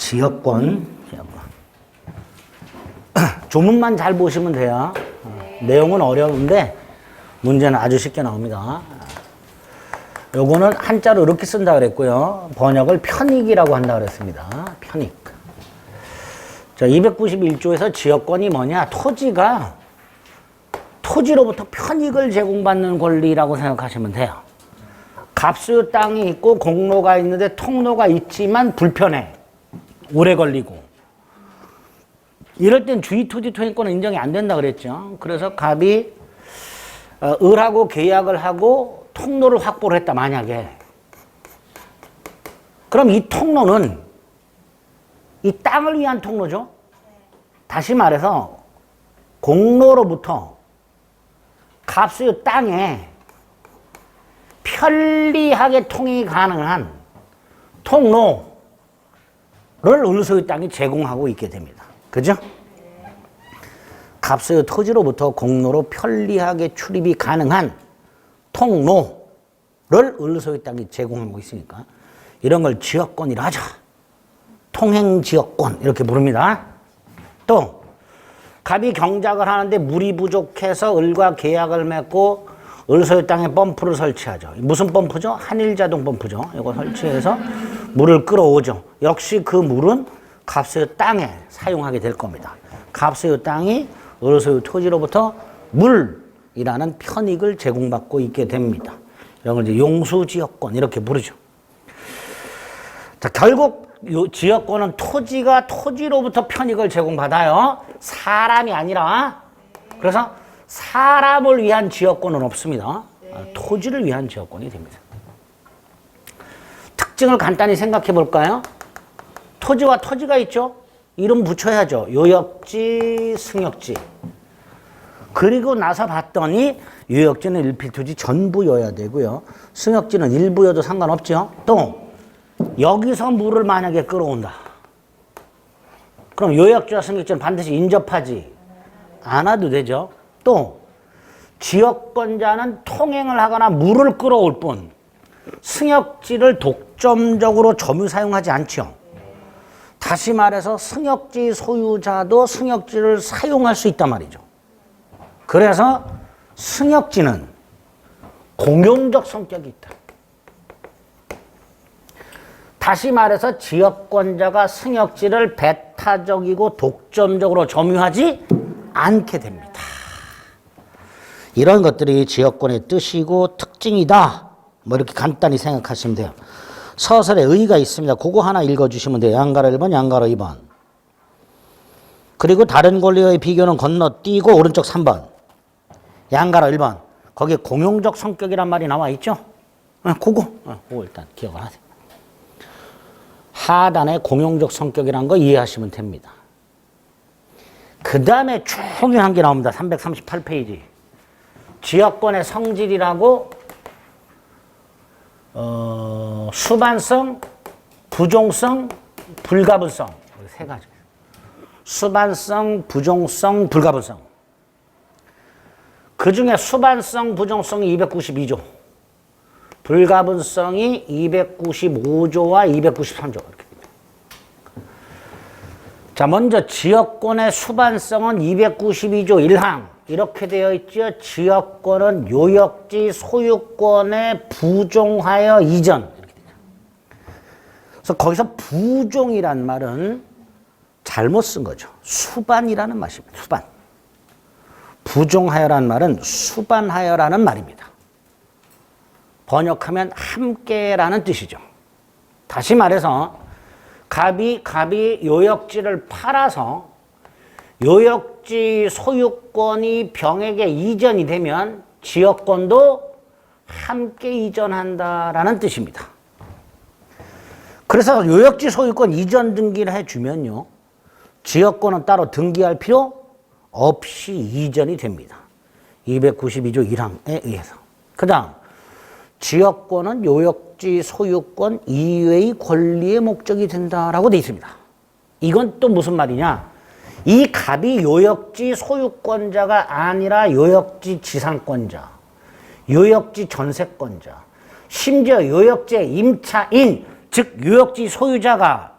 지역권. 조문만 잘 보시면 돼요. 내용은 어려운데 문제는 아주 쉽게 나옵니다. 요거는 한자로 이렇게 쓴다 그랬고요. 번역을 편익이라고 한다 그랬습니다. 편익. 자, 291조에서 지역권이 뭐냐? 토지로부터 편익을 제공받는 권리라고 생각하시면 돼요. 갑수 땅이 있고 공로가 있는데 통로가 있지만 불편해. 오래 걸리고. 이럴 땐 주의토지 토행권은 인정이 안 된다 그랬죠. 그래서 갑이 을하고 계약을 하고 통로를 확보를 했다, 만약에. 그럼 이 통로는 이 땅을 위한 통로죠. 다시 말해서 공로로부터 갑수의 땅에 편리하게 통행이 가능한 통로를 을소의 땅이 제공하고 있게 됩니다. 그죠? 갑수의 토지로부터 공로로 편리하게 출입이 가능한 통로를 을소의 땅이 제공하고 있으니까 이런 걸 지역권이라 하죠. 통행지역권 이렇게 부릅니다. 또 갑이 경작을 하는데 물이 부족해서 을과 계약을 맺고 을소의 땅에 펌프를 설치하죠. 무슨 펌프죠? 한일자동 펌프죠. 이거 설치해서 물을 끌어오죠. 역시 그 물은 갑수의 땅에 사용하게 될 겁니다. 갑수의 땅이 을소의 토지로부터 물이라는 편익을 제공받고 있게 됩니다. 이런 걸 이제 용수지역권 이렇게 부르죠. 자, 결국 이 지역권은 토지가 토지로부터 편익을 제공받아요. 사람이 아니라. 그래서 사람을 위한 지역권은 없습니다. 토지를 위한 지역권이 됩니다. 특징을 간단히 생각해 볼까요? 토지와 토지가 있죠. 이름 붙여야죠. 요역지, 승역지. 그리고 나서 봤더니 요역지는 일필토지 전부여야 되고요. 승역지는 일부여도 상관없죠. 또 여기서 물을 만약에 끌어온다. 그럼 요역지와 승역지는 반드시 인접하지 않아도 되죠. 또 지역권자는 통행을 하거나 물을 끌어올 뿐 승역지를 독점적으로 점유 사용하지 않죠. 다시 말해서 승역지 소유자도 승역지를 사용할 수 있단 말이죠. 그래서 승역지는 공용적 성격이 있다. 다시 말해서 지역권자가 승역지를 배타적이고 독점적으로 점유하지 않게 됩니다. 이런 것들이 지역권의 뜻이고 특징이다. 뭐 이렇게 간단히 생각하시면 돼요. 서설에 의의가 있습니다. 그거 하나 읽어주시면 돼요. 양가로 1번, 양가로 2번. 그리고 다른 권리와의 비교는 건너뛰고 오른쪽 3번. 양가로 1번. 거기에 공용적 성격이란 말이 나와 있죠? 그거 일단 기억을 하세요. 하단에 공용적 성격이라는 거 이해하시면 됩니다. 그 다음에 중요한 게 나옵니다. 338페이지. 지역권의 성질이라고 수반성, 부종성, 불가분성. 세 가지. 수반성, 부종성, 불가분성. 그 중에 수반성, 부종성이 292조. 불가분성이 295조와 293조. 이렇게. 자, 먼저 지역권의 수반성은 292조 1항. 이렇게 되어 있죠. 지역권은 요역지 소유권에 부종하여 이전. 이렇게 되죠. 그래서 거기서 부종이란 말은 잘못 쓴 거죠. 수반이라는 말입니다. 수반. 부종하여라는 말은 수반하여라는 말입니다. 번역하면 함께라는 뜻이죠. 다시 말해서 갑이 요역지를 팔아서 요역지 소유권이 병에게 이전이 되면 지역권도 함께 이전한다라는 뜻입니다. 그래서 요역지 소유권 이전 등기를 해주면요. 지역권은 따로 등기할 필요 없이 이전이 됩니다. 292조 1항에 의해서. 그 다음 지역권은 요역지 소유권 이외의 권리의 목적이 된다라고 되어 있습니다. 이건 또 무슨 말이냐? 이 갑이 요역지 소유권자가 아니라 요역지 지상권자, 요역지 전세권자, 심지어 요역지의 임차인, 즉 요역지 소유자가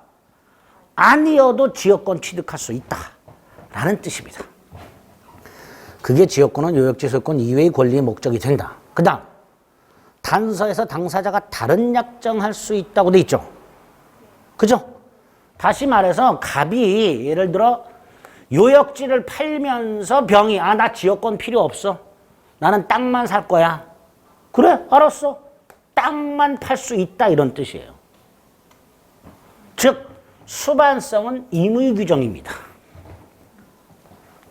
아니어도 지역권 취득할 수 있다라는 뜻입니다. 그게 지역권은 요역지 소유권 이외의 권리의 목적이 된다. 그 다음 단서에서 당사자가 다른 약정할 수 있다고 돼 있죠. 그죠? 다시 말해서 갑이 예를 들어 요역지를 팔면서 병이 나 지역권 필요 없어. 나는 땅만 살 거야. 그래? 알았어. 땅만 팔 수 있다 이런 뜻이에요. 즉 수반성은 임의 규정입니다.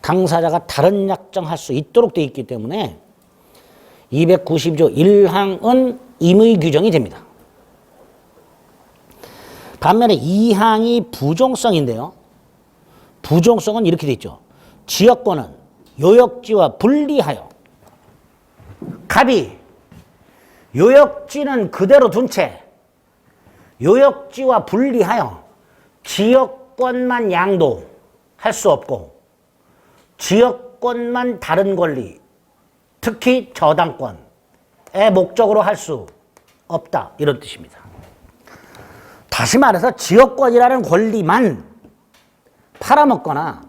당사자가 다른 약정할 수 있도록 돼 있기 때문에 292조 1항은 임의 규정이 됩니다. 반면에 2항이 부종성인데요. 부종성은 이렇게 돼 있죠. 지역권은 요역지와 분리하여 갑이 요역지는 그대로 둔 채 요역지와 분리하여 지역권만 양도할 수 없고 지역권만 다른 권리, 특히 저당권의 목적으로 할 수 없다 이런 뜻입니다. 다시 말해서 지역권이라는 권리만 팔아먹거나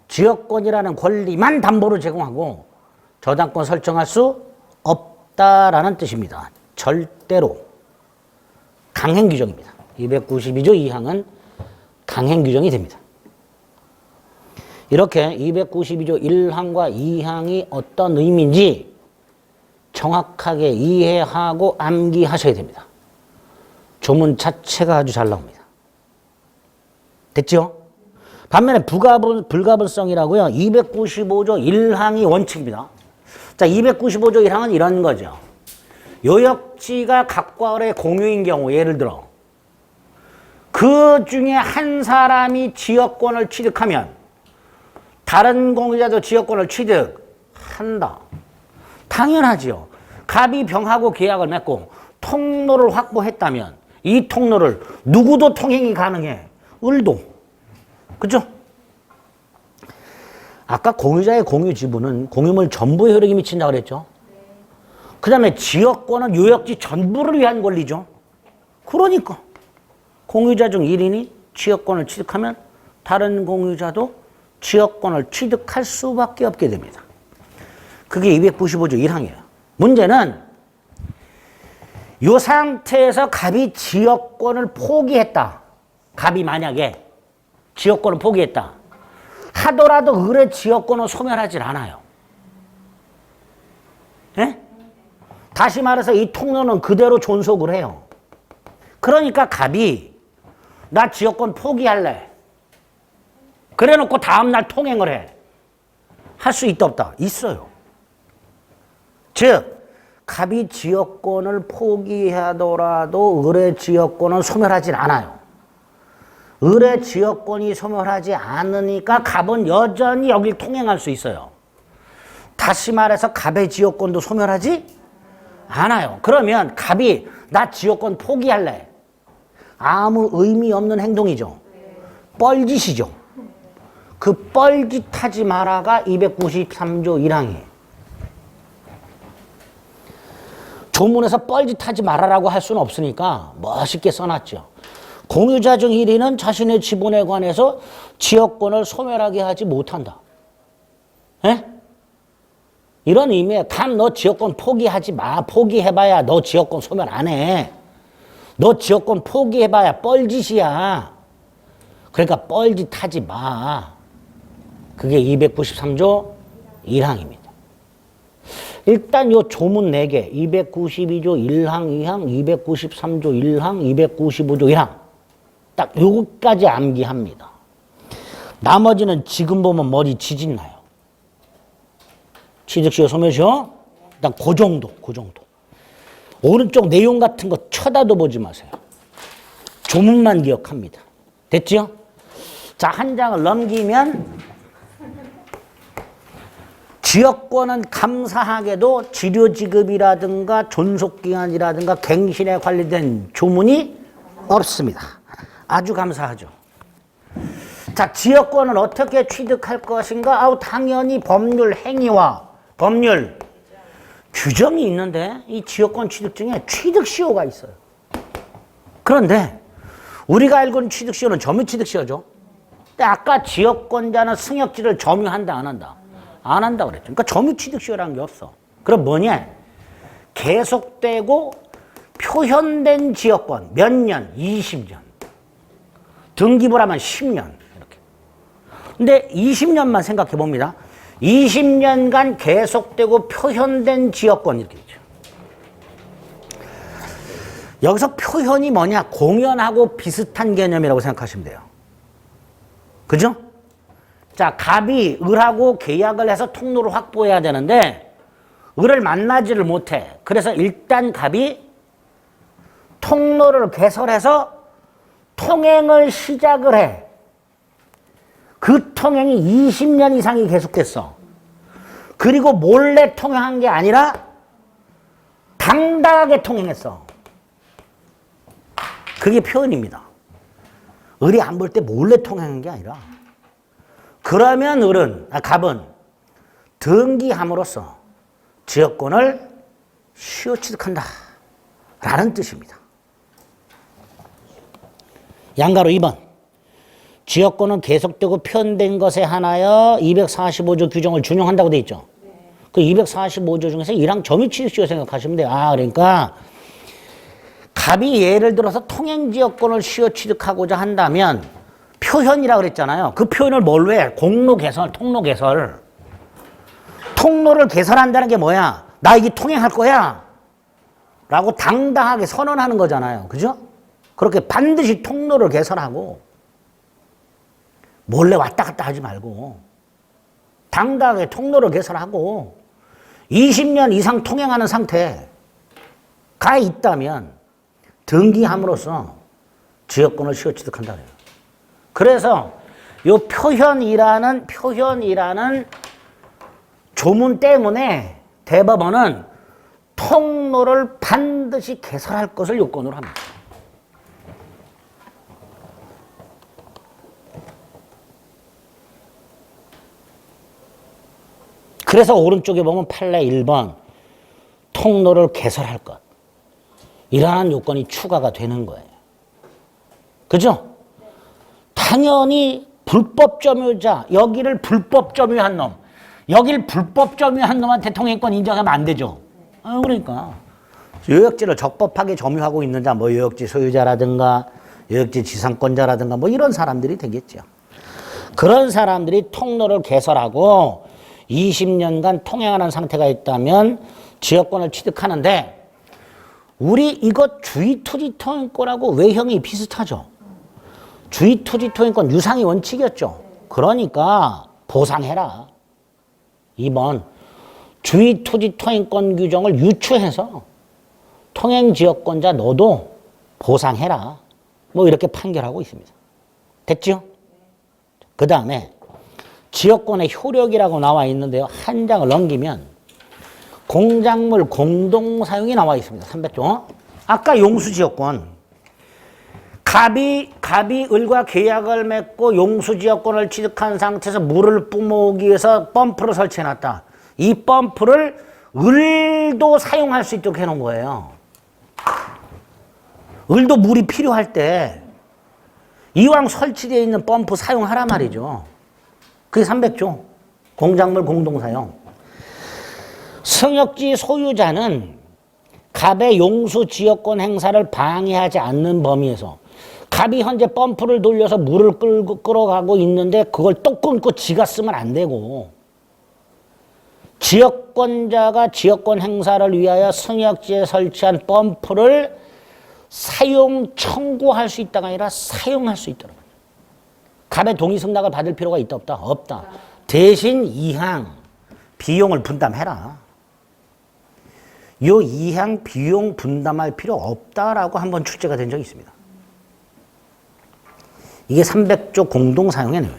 지역권이라는 권리만 담보로 제공하고 저당권 설정할 수 없다라는 뜻입니다. 절대로 강행 규정입니다. 292조 2항은 강행 규정이 됩니다. 이렇게 292조 1항과 2항이 어떤 의미인지 정확하게 이해하고 암기하셔야 됩니다. 조문 자체가 아주 잘 나옵니다. 됐죠? 반면에 불가분성이라고요. 295조 1항이 원칙입니다. 자, 295조 1항은 이런 거죠. 요역지가 각과 을의 공유인 경우 예를 들어 그 중에 한 사람이 지역권을 취득하면 다른 공유자도 지역권을 취득한다. 당연하지요. 갑이 병하고 계약을 맺고 통로를 확보했다면 이 통로를 누구도 통행이 가능해. 을도. 그죠? 아까 공유자의 공유 지분은 공유물 전부에 효력이 미친다고 그랬죠? 그 다음에 지역권은 요역지 전부를 위한 권리죠. 그러니까 공유자 중 1인이 지역권을 취득하면 다른 공유자도 지역권을 취득할 수밖에 없게 됩니다. 그게 295조 1항이에요. 문제는 이 상태에서 갑이 지역권을 포기했다. 갑이 만약에 지역권을 포기했다. 하더라도 을의 지역권은 소멸하지 않아요. 예? 다시 말해서 이 통로는 그대로 존속을 해요. 그러니까 갑이 나 지역권 포기할래. 그래 놓고 다음날 통행을 해. 할 수 있다 없다? 있어요. 즉 갑이 지역권을 포기하더라도 을의 지역권은 소멸하지 않아요. 을의 지역권이 소멸하지 않으니까 갑은 여전히 여길 통행할 수 있어요. 다시 말해서 갑의 지역권도 소멸하지 않아요. 그러면 갑이 나 지역권 포기할래. 아무 의미 없는 행동이죠. 뻘짓이죠. 그 뻘짓하지 마라가 293조 1항이에요. 조문에서 뻘짓하지 말아라고 할 수는 없으니까 멋있게 써놨죠. 공유자 중 1인은 자신의 지분에 관해서 지역권을 소멸하게 하지 못한다. 에? 이런 의미에 간 너 지역권 포기하지 마. 포기해봐야 너 지역권 소멸 안 해. 너 지역권 포기해봐야 뻘짓이야. 그러니까 뻘짓하지 마. 그게 293조 1항입니다. 일단 요 조문 4개, 292조 1항, 2항, 293조 1항, 295조 1항. 딱 요것까지 암기합니다. 나머지는 지금 보면 머리 지진 나요. 취득시효, 소멸시효, 일단 그 정도. 오른쪽 내용 같은 거 쳐다도 보지 마세요. 조문만 기억합니다. 됐죠? 자, 한 장을 넘기면 지역권은 감사하게도 지료지급이라든가 존속기간이라든가 갱신에 관련된 조문이 없습니다. 아주 감사하죠. 자, 지역권은 어떻게 취득할 것인가? 당연히 법률 행위와 법률 규정이 있는데 이 지역권 취득 중에 취득시효가 있어요. 그런데 우리가 알고 있는 취득시효는 점유취득시효죠. 근데 아까 지역권자는 승역지를 점유한다, 안 한다? 안 한다 그랬죠. 그러니까 점유취득시효라는 게 없어. 그럼 뭐냐? 계속되고 표현된 지역권 몇 년? 20년. 등기부를 하면 10년. 이렇게. 근데 20년만 생각해 봅니다. 20년간 계속되고 표현된 지역권 이렇게 되죠. 여기서 표현이 뭐냐? 공연하고 비슷한 개념이라고 생각하시면 돼요. 그죠? 자, 갑이 을하고 계약을 해서 통로를 확보해야 되는데 을을 만나지를 못해. 그래서 일단 갑이 통로를 개설해서 통행을 시작을 해. 그 통행이 20년 이상이 계속됐어. 그리고 몰래 통행한 게 아니라 당당하게 통행했어. 그게 표현입니다. 을이 안 볼 때 몰래 통행한 게 아니라. 그러면 갑은 등기함으로써 지역권을 시효 취득한다 라는 뜻입니다. 양가로 2번. 지역권은 계속되고 표현된 것에 한하여 245조 규정을 준용한다고 돼 있죠. 그 245조 중에서 1항 점유취득시효 생각하시면 돼요. 그러니까 갑이 예를 들어서 통행지역권을 시효 취득하고자 한다면 표현이라고 그랬잖아요. 그 표현을 뭘로 해? 공로 개설, 통로 개설. 통로를 개설한다는 게 뭐야? 나 이게 통행할 거야 라고 당당하게 선언하는 거잖아요. 그죠? 그렇게 반드시 통로를 개설하고 몰래 왔다 갔다 하지 말고 당당하게 통로를 개설하고 20년 이상 통행하는 상태가 있다면 등기함으로써 지역권을 시효 취득한다 그래요. 그래서 요 표현이라는 조문 때문에 대법원은 통로를 반드시 개설할 것을 요건으로 합니다. 그래서 오른쪽에 보면 판례 1번 통로를 개설할 것. 이러한 요건이 추가가 되는 거예요. 그죠? 당연히 불법 점유자, 여기를 불법 점유한 놈, 여기를 불법 점유한 놈한테 통행권 인정하면 안 되죠. 그러니까 요역지를 적법하게 점유하고 있는 자, 뭐 요역지 소유자라든가 요역지 지상권자라든가 뭐 이런 사람들이 되겠죠. 그런 사람들이 통로를 개설하고 20년간 통행하는 상태가 있다면 지역권을 취득하는데 우리 이거 주의토지통행권하고 외형이 비슷하죠. 주의토지통행권 유상의 원칙이었죠. 그러니까 보상해라. 2번 주의토지통행권 규정을 유추해서 통행지역권자 너도 보상해라. 뭐 이렇게 판결하고 있습니다. 됐죠? 그 다음에 지역권의 효력이라고 나와 있는데요. 한 장을 넘기면 공작물 공동사용이 나와 있습니다. 300조. 아까 용수지역권. 갑이 을과 계약을 맺고 용수지역권을 취득한 상태에서 물을 뿜어오기 위해서 펌프를 설치해놨다. 이 펌프를 을도 사용할 수 있도록 해놓은 거예요. 을도 물이 필요할 때 이왕 설치되어 있는 펌프 사용하란 말이죠. 그게 300조. 공작물 공동사용. 승역지 소유자는 갑의 용수지역권 행사를 방해하지 않는 범위에서 갑이 현재 펌프를 돌려서 물을 끌어가고 있는데 그걸 또 끊고 지가 쓰면 안 되고 지역권자가 지역권 행사를 위하여 승역지에 설치한 펌프를 사용 청구할 수 있다가 아니라 사용할 수 있도록. 갑의 동의 승낙을 받을 필요가 있다 없다? 없다. 대신 2항 비용을 분담해라. 요 2항 비용 분담할 필요 없다라고 한번 출제가 된 적이 있습니다. 이게 300조 공동사용에는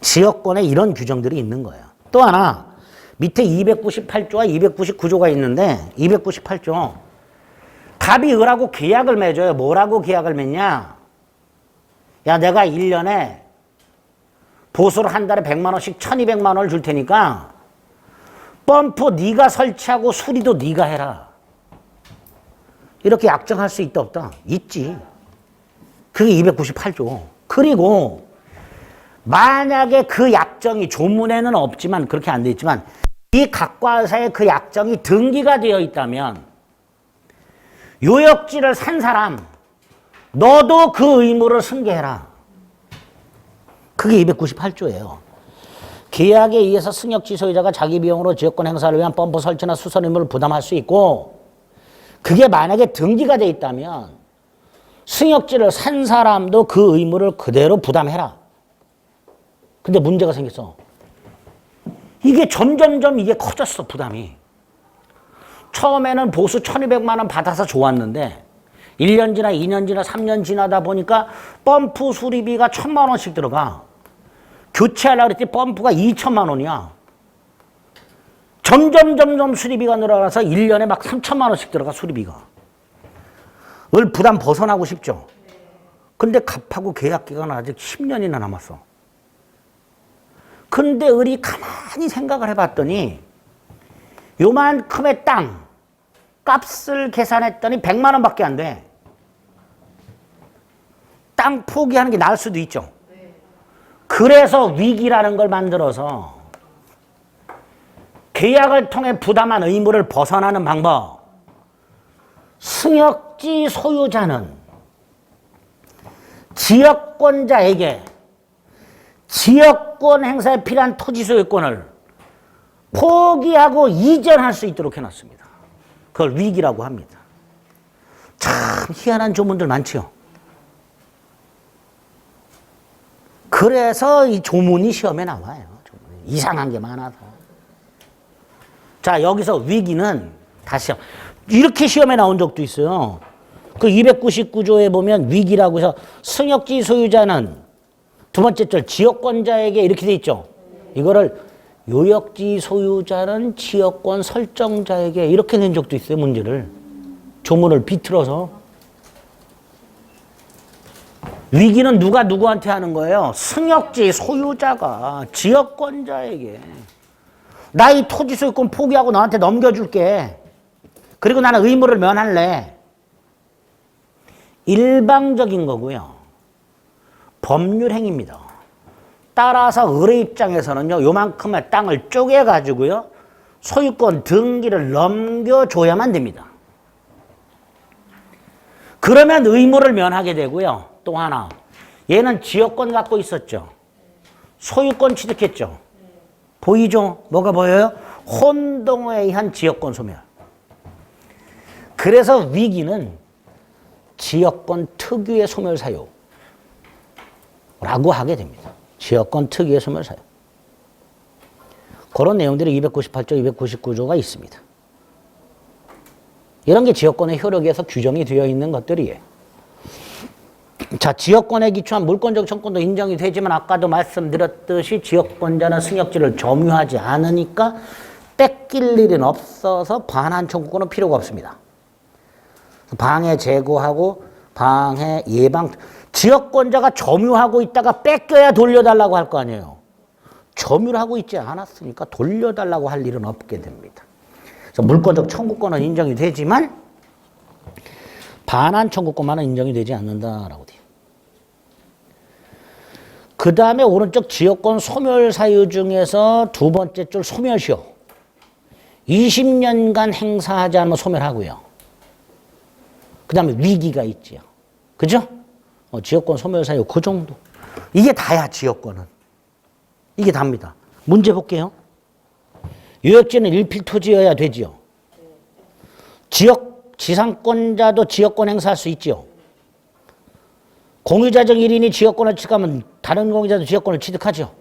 지역권에 이런 규정들이 있는 거예요. 또 하나 밑에 298조와 299조가 있는데 298조 갑이 을하고 계약을 맺어요. 뭐라고 계약을 맺냐? 야, 내가 1년에 보수를 한 달에 100만 원씩 1200만 원을 줄 테니까 펌프 네가 설치하고 수리도 네가 해라. 이렇게 약정할 수 있다 없다? 있지. 그게 298조. 그리고 만약에 그 약정이 조문에는 없지만 그렇게 안 돼 있지만 이 각과사에 그 약정이 등기가 되어 있다면 요역지를 산 사람 너도 그 의무를 승계해라. 그게 298조예요. 계약에 의해서 승역지 소유자가 자기 비용으로 지역권 행사를 위한 펌프 설치나 수선 의무를 부담할 수 있고 그게 만약에 등기가 돼 있다면 승역지를 산 사람도 그 의무를 그대로 부담해라. 근데 문제가 생겼어. 이게 점점점 이게 커졌어, 부담이. 처음에는 보수 1200만 원 받아서 좋았는데 1년 지나 2년 지나 3년 지나다 보니까 펌프 수리비가 1000만 원씩 들어가. 교체하려고 그랬더니 펌프가 2천만 원이야. 점점 수리비가 늘어나서 1년에 막 3천만 원씩 들어가, 수리비가. 을 부담 벗어나고 싶죠. 근데 갚하고 계약 기간은 아직 10년이나 남았어. 근데 을이 가만히 생각을 해봤더니 요만큼의 땅 값을 계산했더니 100만 원밖에 안 돼. 땅 포기하는 게 나을 수도 있죠. 그래서 위기라는 걸 만들어서 계약을 통해 부담한 의무를 벗어나는 방법. 승역지 소유자는 지역권자에게 지역권 행사에 필요한 토지 소유권을 포기하고 이전할 수 있도록 해놨습니다. 그걸 위기라고 합니다. 참 희한한 조문들 많지요. 그래서 이 조문이 시험에 나와요. 이상한 게 많아서. 자, 여기서 위기는 다시 이렇게 시험에 나온 적도 있어요. 그 299조에 보면 위기라고 해서 승역지 소유자는 두 번째 절 지역권자에게 이렇게 돼 있죠. 이거를 요역지 소유자는 지역권 설정자에게 이렇게 낸 적도 있어요. 문제를. 조문을 비틀어서. 위기는 누가 누구한테 하는 거예요? 승역지 소유자가 지역권자에게. 나 이 토지 소유권 포기하고 너한테 넘겨줄게. 그리고 나는 의무를 면할래. 일방적인 거고요. 법률 행위입니다. 따라서 을의 입장에서는요, 요만큼의 땅을 쪼개가지고요, 소유권 등기를 넘겨줘야만 됩니다. 그러면 의무를 면하게 되고요. 또 하나, 얘는 지역권 갖고 있었죠. 소유권 취득했죠. 보이죠? 뭐가 보여요? 혼동에 의한 지역권 소멸. 그래서 위기는 지역권 특유의 소멸 사유라고 하게 됩니다. 지역권 특유의 소멸 사유. 그런 내용들이 298조, 299조가 있습니다. 이런 게 지역권의 효력에서 규정이 되어 있는 것들이에요. 자, 지역권에 기초한 물권적 청구권도 인정이 되지만 아까도 말씀드렸듯이 지역권자는 승역지를 점유하지 않으니까 뺏길 일은 없어서 반환 청구권은 필요가 없습니다. 방해 제거하고 방해 예방. 지역권자가 점유하고 있다가 뺏겨야 돌려달라고 할 거 아니에요. 점유를 하고 있지 않았으니까 돌려달라고 할 일은 없게 됩니다. 그래서 물권적 청구권은 인정이 되지만 반환 청구권만은 인정이 되지 않는다라고 돼요. 그 다음에 오른쪽 지역권 소멸 사유 중에서 두 번째 줄 소멸시효. 20년간 행사하지 않으면 소멸하고요. 그 다음에 위기가 있지요. 그죠? 지역권 소멸 사유 그 정도. 이게 다야, 지역권은. 이게 답니다. 문제 볼게요. 요역지는 일필토지여야 되지요. 지상권자도 지역권 행사할 수 있지요. 공유자적 1인이 지역권을 취득하면 다른 공유자도 지역권을 취득하죠.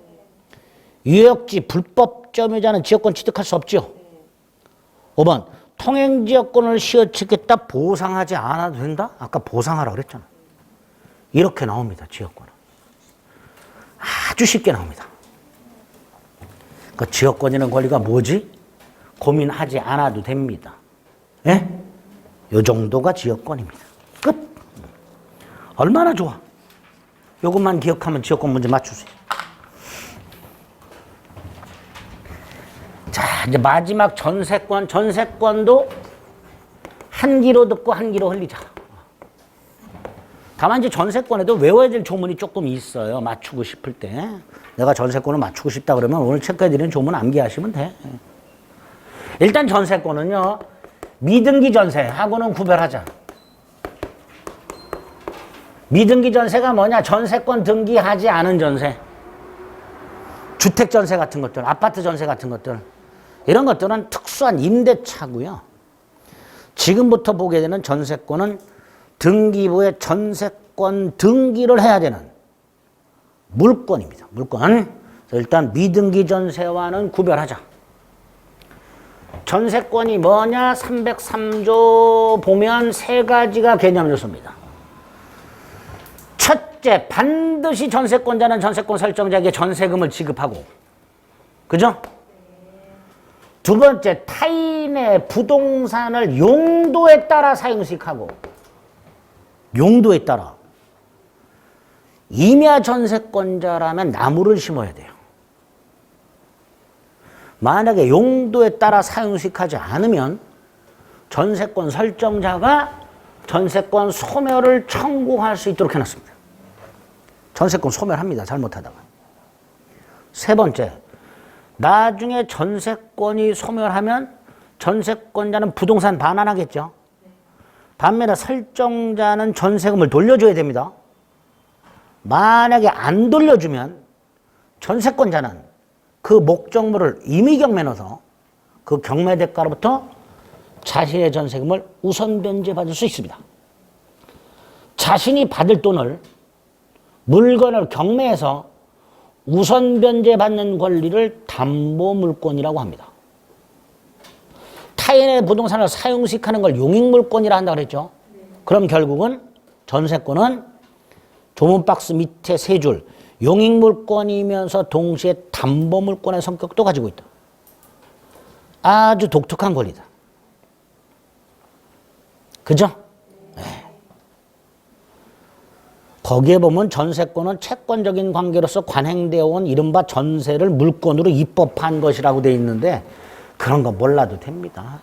요역지 불법 점유자는 지역권 취득할 수 없죠. 5번 통행지역권을 시효취득했다 보상하지 않아도 된다? 아까 보상하라고 그랬잖아. 이렇게 나옵니다. 지역권은. 아주 쉽게 나옵니다. 그 지역권이라는 권리가 뭐지? 고민하지 않아도 됩니다. 예? 요 정도가 지역권입니다. 끝. 얼마나 좋아. 요것만 기억하면 지역권 문제 맞출 수 있어요. 자, 이제 마지막 전세권. 전세권도 한 귀로 듣고 한 귀로 흘리자. 다만 이제 전세권에도 외워야 될 조문이 조금 있어요. 맞추고 싶을 때. 내가 전세권을 맞추고 싶다 그러면 오늘 체크해드리는 조문 암기하시면 돼. 일단 전세권은요. 미등기 전세하고는 구별하자. 미등기 전세가 뭐냐? 전세권 등기하지 않은 전세. 주택 전세 같은 것들, 아파트 전세 같은 것들. 이런 것들은 특수한 임대차고요. 지금부터 보게 되는 전세권은 등기부에 전세권 등기를 해야 되는 물건입니다. 물건. 일단 미등기 전세와는 구별하자. 전세권이 뭐냐? 303조 보면 세 가지가 개념 요소입니다. 첫째, 반드시 전세권자는 전세권 설정자에게 전세금을 지급하고, 그죠? 두 번째, 타인의 부동산을 용도에 따라 사용식하고, 용도에 따라. 임야 전세권자라면 나무를 심어야 돼요. 만약에 용도에 따라 사용식하지 않으면 전세권 설정자가 전세권 소멸을 청구할 수 있도록 해놨습니다. 전세권 소멸합니다. 잘못하다가. 세 번째, 나중에 전세권이 소멸하면 전세권자는 부동산 반환하겠죠. 반면에 설정자는 전세금을 돌려줘야 됩니다. 만약에 안 돌려주면 전세권자는 그 목적물을 임의경매 넣어서 그 경매 대가로부터 자신의 전세금을 우선 변제받을 수 있습니다. 자신이 받을 돈을 물건을 경매해서 우선 변제받는 권리를 담보물권이라고 합니다. 타인의 부동산을 사용식하는 걸 용익물권이라 한다고 그랬죠. 그럼 결국은 전세권은 조문박스 밑에 세 줄 용익물권이면서 동시에 담보물권의 성격도 가지고 있다. 아주 독특한 권리다. 그죠? 네. 거기에 보면 전세권은 채권적인 관계로서 관행되어 온 이른바 전세를 물권으로 입법한 것이라고 되어 있는데 그런 거 몰라도 됩니다.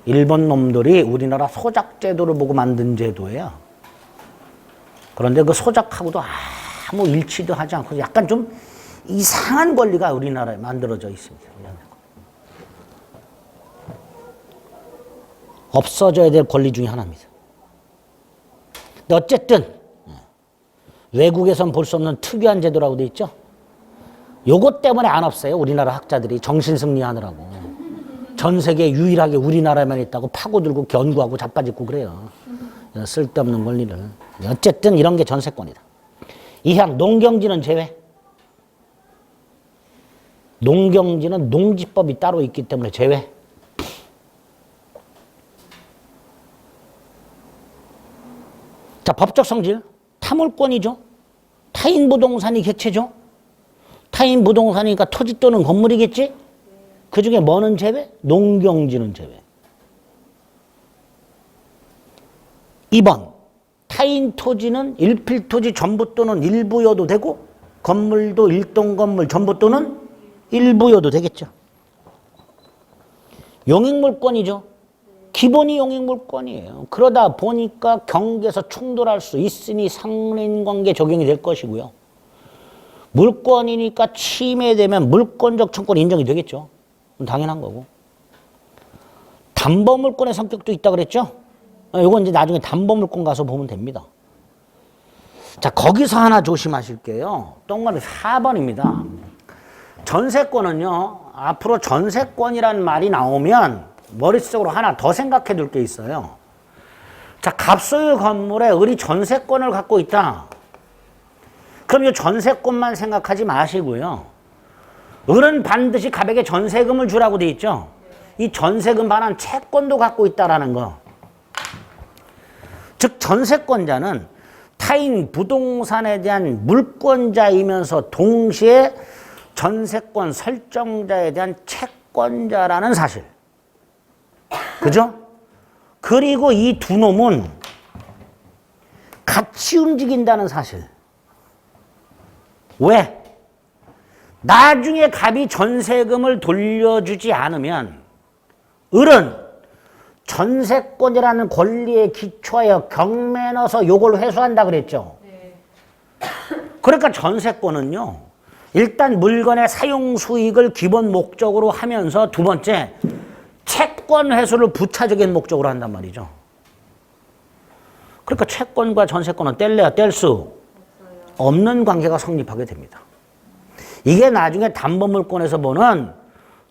일본 놈들이 우리나라 소작 제도를 보고 만든 제도예요. 그런데 그 소작하고도 아무 일치도 하지 않고 약간 좀 이상한 권리가 우리나라에 만들어져 있습니다. 없어져야 될 권리 중에 하나입니다. 근데 어쨌든 외국에선 볼 수 없는 특이한 제도라고 돼 있죠. 요것 때문에 안 없어요. 우리나라 학자들이 정신승리하느라고. 전 세계에 유일하게 우리나라에만 있다고 파고들고 견고하고 자빠짓고 그래요. 쓸데없는 권리를. 어쨌든 이런 게 전세권이다. 이항 농경지는 제외. 농경지는 농지법이 따로 있기 때문에 제외. 자, 법적 성질. 타물권이죠. 타인 부동산이 객체죠. 타인 부동산이니까 토지 또는 건물이겠지. 그 중에 뭐는 제외? 농경지는 제외. 2번. 타인 토지는 일필토지 전부 또는 일부여도 되고 건물도 일동 건물 전부 또는 일부여도 되겠죠. 용익물권이죠. 기본이 용익물권이에요. 그러다 보니까 경계에서 충돌할 수 있으니 상린관계 적용이 될 것이고요. 물권이니까 침해되면 물권적 청구권이 인정이 되겠죠. 당연한 거고. 담보물권의 성격도 있다 그랬죠. 이건 이제 나중에 담보물권 가서 보면 됩니다. 자, 거기서 하나 조심하실게요. 동그라미 4번입니다. 전세권은요, 앞으로 전세권이란 말이 나오면 머릿속으로 하나 더 생각해 둘 게 있어요. 자, 갑소유 건물에 을이 전세권을 갖고 있다. 그럼 이 전세권만 생각하지 마시고요. 을은 반드시 갑에게 전세금을 주라고 돼 있죠. 이 전세금 반환 채권도 갖고 있다라는 거. 즉 전세권자는 타인 부동산에 대한 물권자이면서 동시에 전세권 설정자에 대한 채권자라는 사실. 그죠? 그리고 이 두 놈은 같이 움직인다는 사실. 왜? 나중에 갑이 전세금을 돌려주지 않으면 을은 전세권이라는 권리에 기초하여 경매 넣어서 요걸 회수한다 그랬죠. 네. 그러니까 전세권은요. 일단 물건의 사용 수익을 기본 목적으로 하면서 두 번째 채권 회수를 부차적인 목적으로 한단 말이죠. 그러니까 채권과 전세권은 뗄래야 뗄 수 없는 관계가 성립하게 됩니다. 이게 나중에 담보물권에서 보는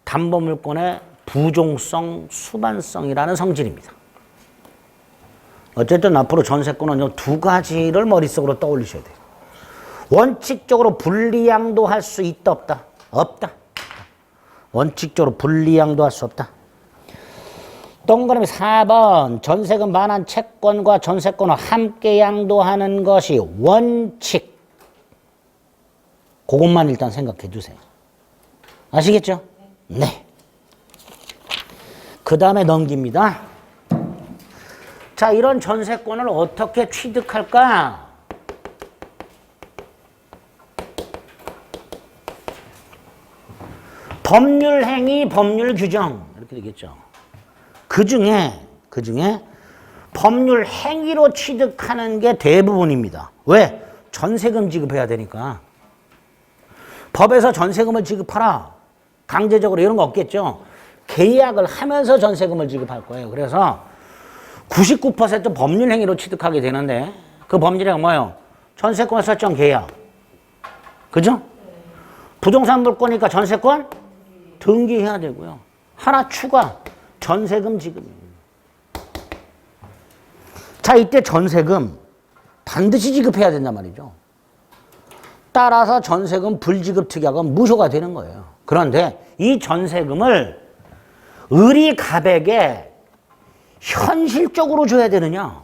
담보물권의 부종성, 수반성이라는 성질입니다. 어쨌든 앞으로 전세권은 두 가지를 머릿속으로 떠올리셔야 돼요. 원칙적으로 분리양도할 수 있다 없다? 없다. 원칙적으로 분리양도할 수 없다. 동그라미 4번 전세금 반환 채권과 전세권을 함께 양도하는 것이 원칙. 그것만 일단 생각해 주세요. 아시겠죠? 네. 그 다음에 넘깁니다. 자, 이런 전세권을 어떻게 취득할까? 법률 행위, 법률 규정 이렇게 되겠죠. 그 중에 법률 행위로 취득하는 게 대부분입니다. 왜? 전세금 지급해야 되니까. 법에서 전세금을 지급하라. 강제적으로 이런 거 없겠죠. 계약을 하면서 전세금을 지급할 거예요. 그래서 99% 법률 행위로 취득하게 되는데 그 법률 행위가 뭐예요? 전세권 설정 계약. 그죠? 부동산 물권이니까 전세권 등기해야 되고요. 하나 추가. 전세금 지급입니다. 자, 이때 전세금 반드시 지급해야 된단 말이죠. 따라서 전세금 불지급 특약은 무효가 되는 거예요. 그런데 이 전세금을 의리가백에 현실적으로 줘야 되느냐?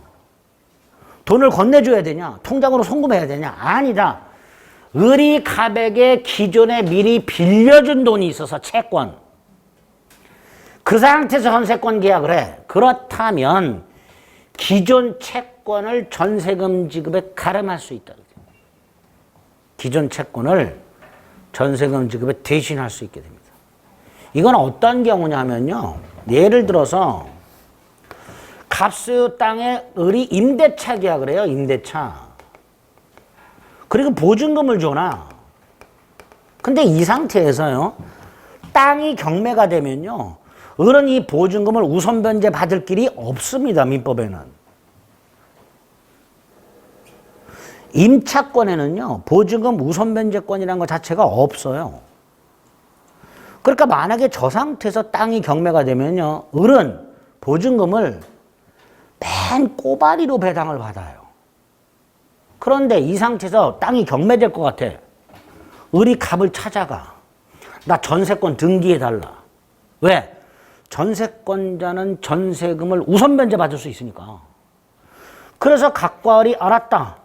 돈을 건네줘야 되냐? 통장으로 송금해야 되냐? 아니다. 의리가백에 기존에 미리 빌려준 돈이 있어서 채권. 그 상태에서 전세권 계약을 해. 그렇다면 기존 채권을 전세금 지급에 가름할 수 있다. 기존 채권을 전세금 지급에 대신할 수 있게 됩니다. 이건 어떤 경우냐면요. 예를 들어서 갑수요 땅에 의리 임대차 계약을 해요. 임대차. 그리고 보증금을 줘놔. 근데 이 상태에서요. 땅이 경매가 되면요. 을은 이 보증금을 우선 변제 받을 길이 없습니다. 민법에는. 임차권에는요. 보증금 우선 변제권이라는 것 자체가 없어요. 그러니까 만약에 저 상태에서 땅이 경매가 되면요. 을은 보증금을 맨 꼬바리로 배당을 받아요. 그런데 이 상태에서 땅이 경매될 것 같아. 을이 갑을 찾아가. 나 전세권 등기해달라. 왜? 전세권자는 전세금을 우선 변제 받을 수 있으니까. 그래서 갑과 을이 알았다.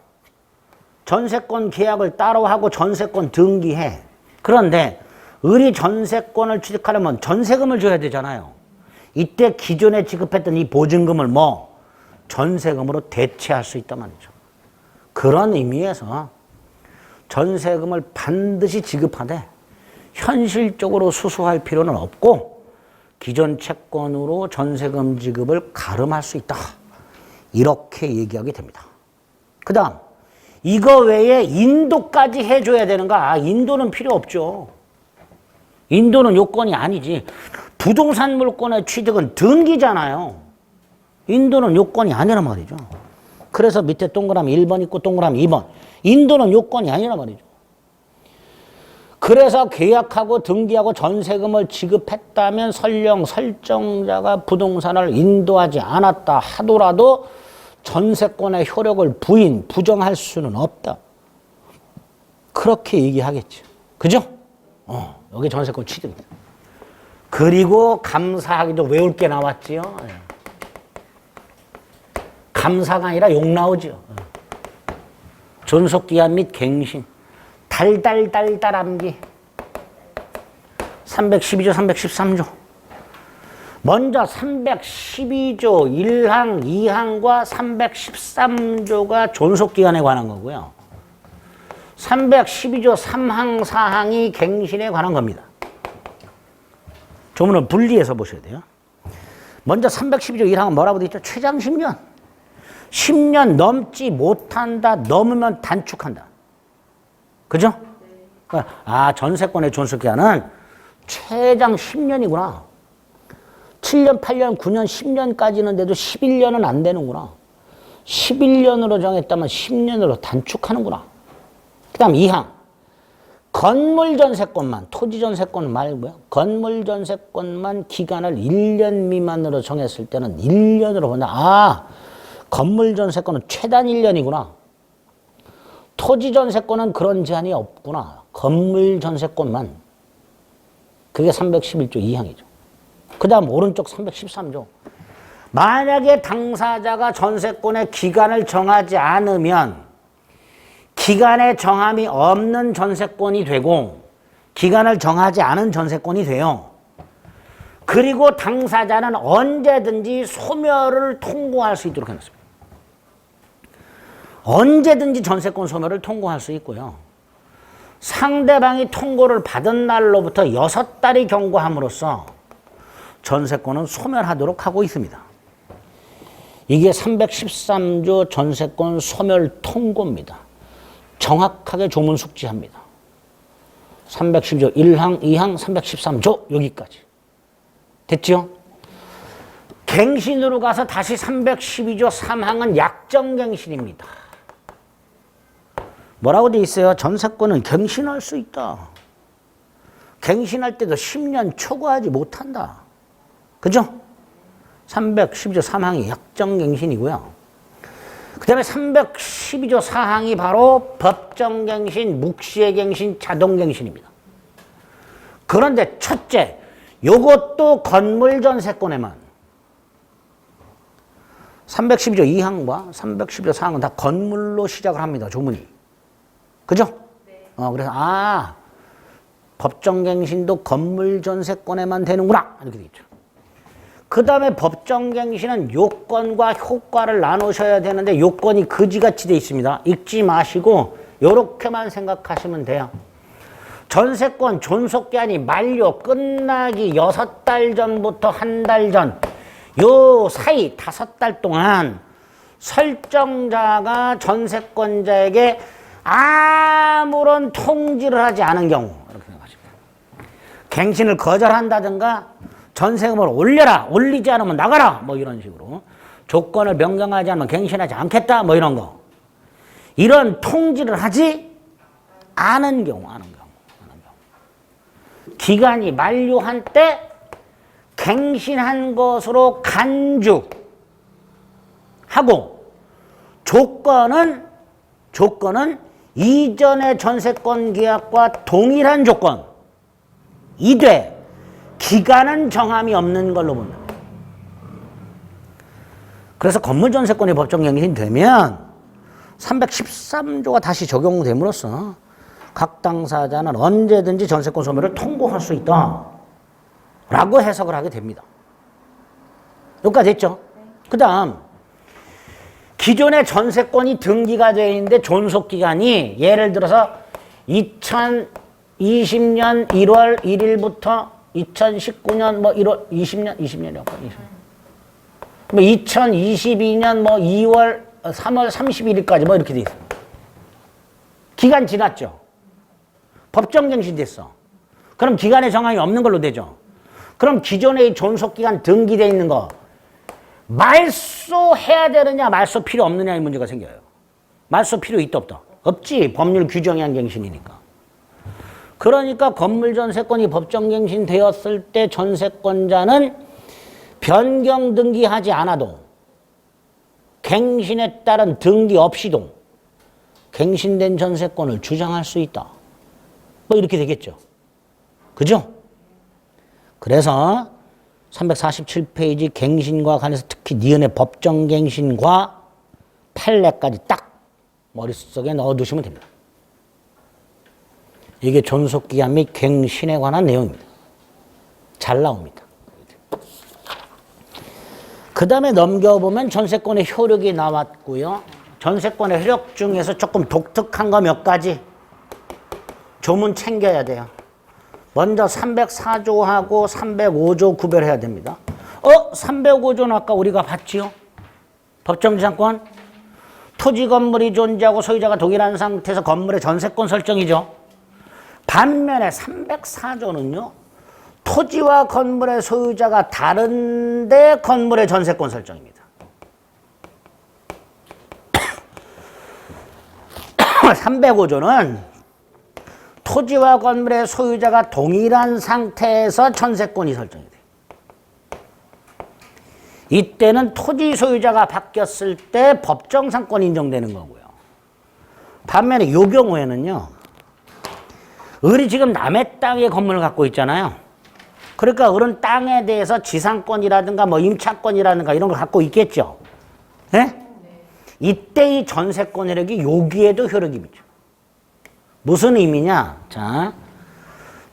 전세권 계약을 따로 하고 전세권 등기해. 그런데 을이 전세권을 취득하려면 전세금을 줘야 되잖아요. 이때 기존에 지급했던 이 보증금을 전세금으로 대체할 수 있단 말이죠. 그런 의미에서 전세금을 반드시 지급하되 현실적으로 수수할 필요는 없고 기존 채권으로 전세금 지급을 가름할 수 있다. 이렇게 얘기하게 됩니다. 그 다음 이거 외에 인도까지 해줘야 되는가? 인도는 필요 없죠. 인도는 요건이 아니지. 부동산 물권의 취득은 등기잖아요. 인도는 요건이 아니란 말이죠. 그래서 밑에 동그라미 1번 있고 동그라미 2번. 인도는 요건이 아니란 말이죠. 그래서 계약하고 등기하고 전세금을 지급했다면 설령 설정자가 부동산을 인도하지 않았다 하더라도 전세권의 효력을 부정할 수는 없다. 그렇게 얘기하겠죠. 그죠? 여기 전세권 취득입니다. 그리고 감사하기도 외울 게 나왔지요. 감사가 아니라 욕 나오죠. 존속기한 및 갱신. 달달달달함기 312조 313조 먼저 312조 1항 2항과 313조가 존속기간에 관한 거고요. 312조 3항 4항이 갱신에 관한 겁니다. 조문을 분리해서 보셔야 돼요. 먼저 312조 1항은 뭐라고 돼 있죠? 최장 10년. 10년 넘지 못한다. 넘으면 단축한다. 그죠? 아, 전세권의 존속기한은 최장 10년이구나. 7년, 8년, 9년, 10년까지는 돼도 11년은 안 되는구나. 11년으로 정했다면 10년으로 단축하는구나. 그 다음 2항. 건물 전세권만, 토지 전세권 말고요. 건물 전세권만 기간을 1년 미만으로 정했을 때는 1년으로 본다. 아, 건물 전세권은 최단 1년이구나. 토지 전세권은 그런 제한이 없구나. 건물 전세권만. 그게 311조 2항이죠. 그 다음 오른쪽 313조. 만약에 당사자가 전세권의 기간을 정하지 않으면 기간의 정함이 없는 전세권이 되고 기간을 정하지 않은 전세권이 돼요. 그리고 당사자는 언제든지 소멸을 통고할 수 있도록 해놨습니다. 언제든지 전세권 소멸을 통고할 수 있고요. 상대방이 통고를 받은 날로부터 6달이 경과함으로써 전세권은 소멸하도록 하고 있습니다. 이게 313조 전세권 소멸 통고입니다. 정확하게 조문 숙지합니다. 310조 1항, 2항, 313조 여기까지. 됐죠? 갱신으로 가서 다시 312조 3항은 약정갱신입니다. 뭐라고 돼 있어요? 전세권은 갱신할 수 있다. 갱신할 때도 10년 초과하지 못한다. 그죠? 312조 3항이 약정갱신이고요. 그 다음에 312조 4항이 바로 법정갱신, 묵시의갱신, 자동갱신입니다. 그런데 첫째, 요것도 건물전세권에만 312조 2항과 312조 4항은 다 건물로 시작을 합니다. 조문이. 그죠? 네. 그래서 법정갱신도 건물전세권에만 되는구나 이렇게 되겠죠. 그 다음에 법정갱신은 요건과 효과를 나누셔야 되는데 요건이 그지같이 돼 있습니다. 읽지 마시고 요렇게만 생각하시면 돼요. 전세권 존속기한이 만료 끝나기 6달 전부터 한 달 전, 요 사이 5달 동안 설정자가 전세권자에게 아무런 통지를 하지 않은 경우 이렇게 생각하십니다. 갱신을 거절한다든가 전세금을 올려라, 올리지 않으면 나가라 뭐 이런 식으로 조건을 변경하지 않으면 갱신하지 않겠다 뭐 이런 거, 이런 통지를 하지 않은 경우. 기간이 만료한 때 갱신한 것으로 간주하고 조건은 이전의 전세권 계약과 동일한 조건 이돼 기간은 정함이 없는 걸로 본다. 그래서 건물전세권이 법정갱신이 되면 313조가 다시 적용됨으로써 각 당사자는 언제든지 전세권 소멸을 통고할 수 있다 라고 해석을 하게 됩니다. 여기까지 됐죠? 그 다음 기존의 전세권이 등기가 되어 있는데 존속기간이 예를 들어서 2020년 1월 1일부터 2019년 뭐 1월 20년이었고 뭐 2022년 뭐 2월 3월 31일까지 뭐 이렇게 돼 있어요. 기간 지났죠. 법정갱신 됐어. 그럼 기간의 정함이 없는 걸로 되죠. 그럼 기존의 존속기간 등기되어 있는 거 말소해야 되느냐 말소 필요 없느냐 이 문제가 생겨요. 말소 필요 있다 없다? 없지. 법률 규정에 한 갱신이니까. 그러니까 건물전세권이 법정갱신 되었을 때 전세권자는 변경 등기하지 않아도 갱신에 따른 등기 없이도 갱신된 전세권을 주장할 수 있다. 뭐 이렇게 되겠죠. 그죠? 그래서 347페이지 갱신과 관해서 특히 니은의 법정갱신과 판례까지 딱 머릿속에 넣어두시면 됩니다. 이게 존속기한 및 갱신에 관한 내용입니다. 잘 나옵니다. 그 다음에 넘겨보면 전세권의 효력이 나왔고요. 전세권의 효력 중에서 조금 독특한 거 몇 가지 조문 챙겨야 돼요. 먼저 304조하고 305조 구별해야 됩니다. 305조는 아까 우리가 봤지요? 법정지상권. 토지 건물이 존재하고 소유자가 동일한 상태에서 건물의 전세권 설정이죠. 반면에 304조는요. 토지와 건물의 소유자가 다른데 건물의 전세권 설정입니다. 305조는 토지와 건물의 소유자가 동일한 상태에서 전세권이 설정이 돼요. 이때는 토지 소유자가 바뀌었을 때 법정상권이 인정되는 거고요. 반면에 이 경우에는요. 을이 지금 남의 땅에 건물을 갖고 있잖아요. 그러니까 을은 땅에 대해서 지상권이라든가 뭐 임차권이라든가 이런 걸 갖고 있겠죠. 네? 이때 이 전세권 효력이 여기에도 효력이 있죠. 무슨 의미냐? 자,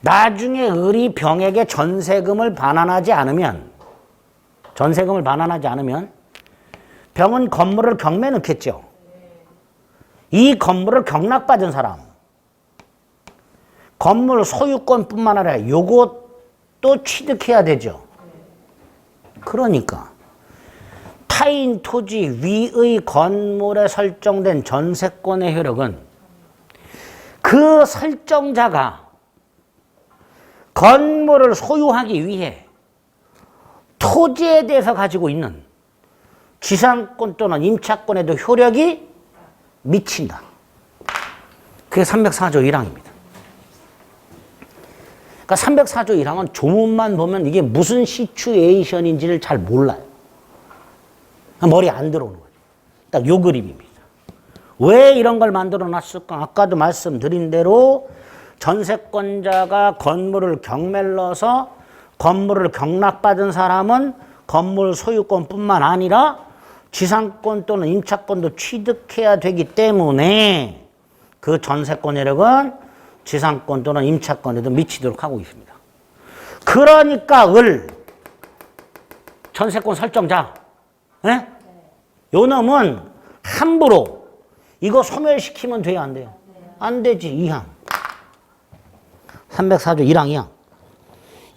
나중에 을이 병에게 전세금을 반환하지 않으면 병은 건물을 경매에 넣겠죠. 이 건물을 경락받은 사람, 건물 소유권뿐만 아니라 요것도 취득해야 되죠. 그러니까 타인 토지 위의 건물에 설정된 전세권의 효력은 그 설정자가 건물을 소유하기 위해 토지에 대해서 가지고 있는 지상권 또는 임차권에도 효력이 미친다. 그게 304조 1항입니다. 그러니까 304조 1항은 조문만 보면 이게 무슨 시츄에이션인지를 잘 몰라요. 머리에 안 들어오는 거죠. 딱 요 그림입니다. 왜 이런 걸 만들어 놨을까? 아까도 말씀드린 대로 전세권자가 건물을 경매를 넣어서 건물을 경락받은 사람은 건물 소유권뿐만 아니라 지상권 또는 임차권도 취득해야 되기 때문에 그 전세권 효력은 지상권 또는 임차권에도 미치도록 하고 있습니다. 그러니까 전세권 설정자, 예? 요 놈은 함부로 이거 소멸시키면 돼요, 안 돼요? 안 되지. 2항. 304조 1항 2항.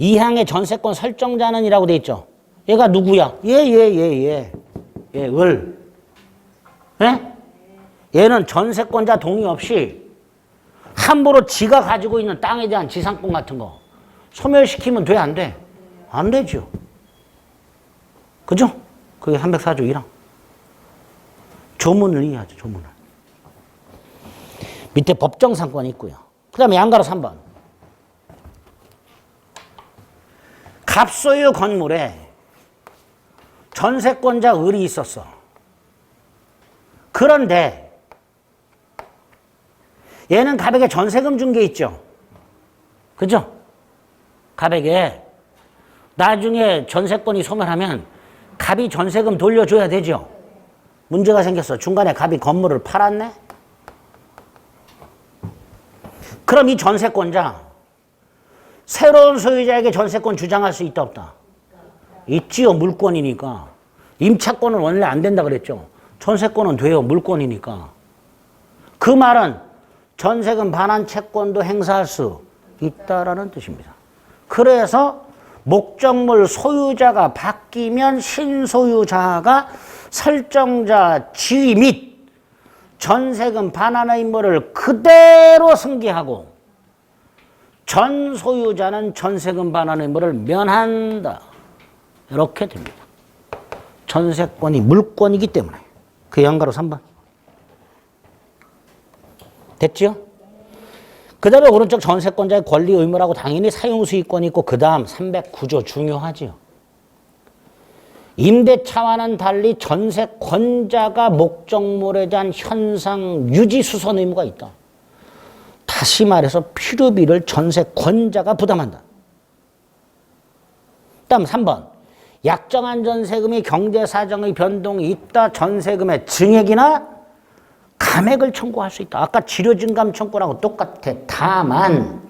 2항의 전세권 설정자는 이라고 돼 있죠. 얘가 누구야? 얘, 을. 예? 얘는 전세권자 동의 없이 함부로 지가 가지고 있는 땅에 대한 지상권 같은 거 소멸시키면 돼, 안 돼? 안 되죠. 그죠? 그게 304조 1항. 조문을 이해하죠, 조문을. 밑에 법정상권이 있고요. 그 다음에 양가로 3번. 갑소유 건물에 전세권자 을이 있었어. 그런데 얘는 갑에게 전세금 준 게 있죠. 그죠? 갑에게 나중에 전세권이 소멸하면 갑이 전세금 돌려줘야 되죠. 문제가 생겼어. 중간에 갑이 건물을 팔았네. 그럼 이 전세권자 새로운 소유자에게 전세권 주장할 수 있다 없다? 있지요. 물권이니까. 임차권은 원래 안 된다 그랬죠. 전세권은 돼요. 물권이니까. 그 말은 전세금 반환 채권도 행사할 수 있다라는 뜻입니다. 그래서 목적물 소유자가 바뀌면 신소유자가 설정자 지위 및 전세금 반환의 임무를 그대로 승계하고 전 소유자는 전세금 반환 의무를 면한다. 이렇게 됩니다. 전세권이 물권이기 때문에. 그 양가로 3번. 됐죠? 그 다음에 오른쪽 전세권자의 권리 의무라고 당연히 사용수익권이 있고 그 다음 309조 중요하지요. 임대차와는 달리 전세권자가 목적물에 대한 현상 유지 수선 의무가 있다. 다시 말해서 필요비를 전세권자가 부담한다. 다음 3번. 약정한 전세금이 경제사정의 변동이 있다. 전세금의 증액이나 감액을 청구할 수 있다. 아까 지료증감 청구라고 똑같아. 다만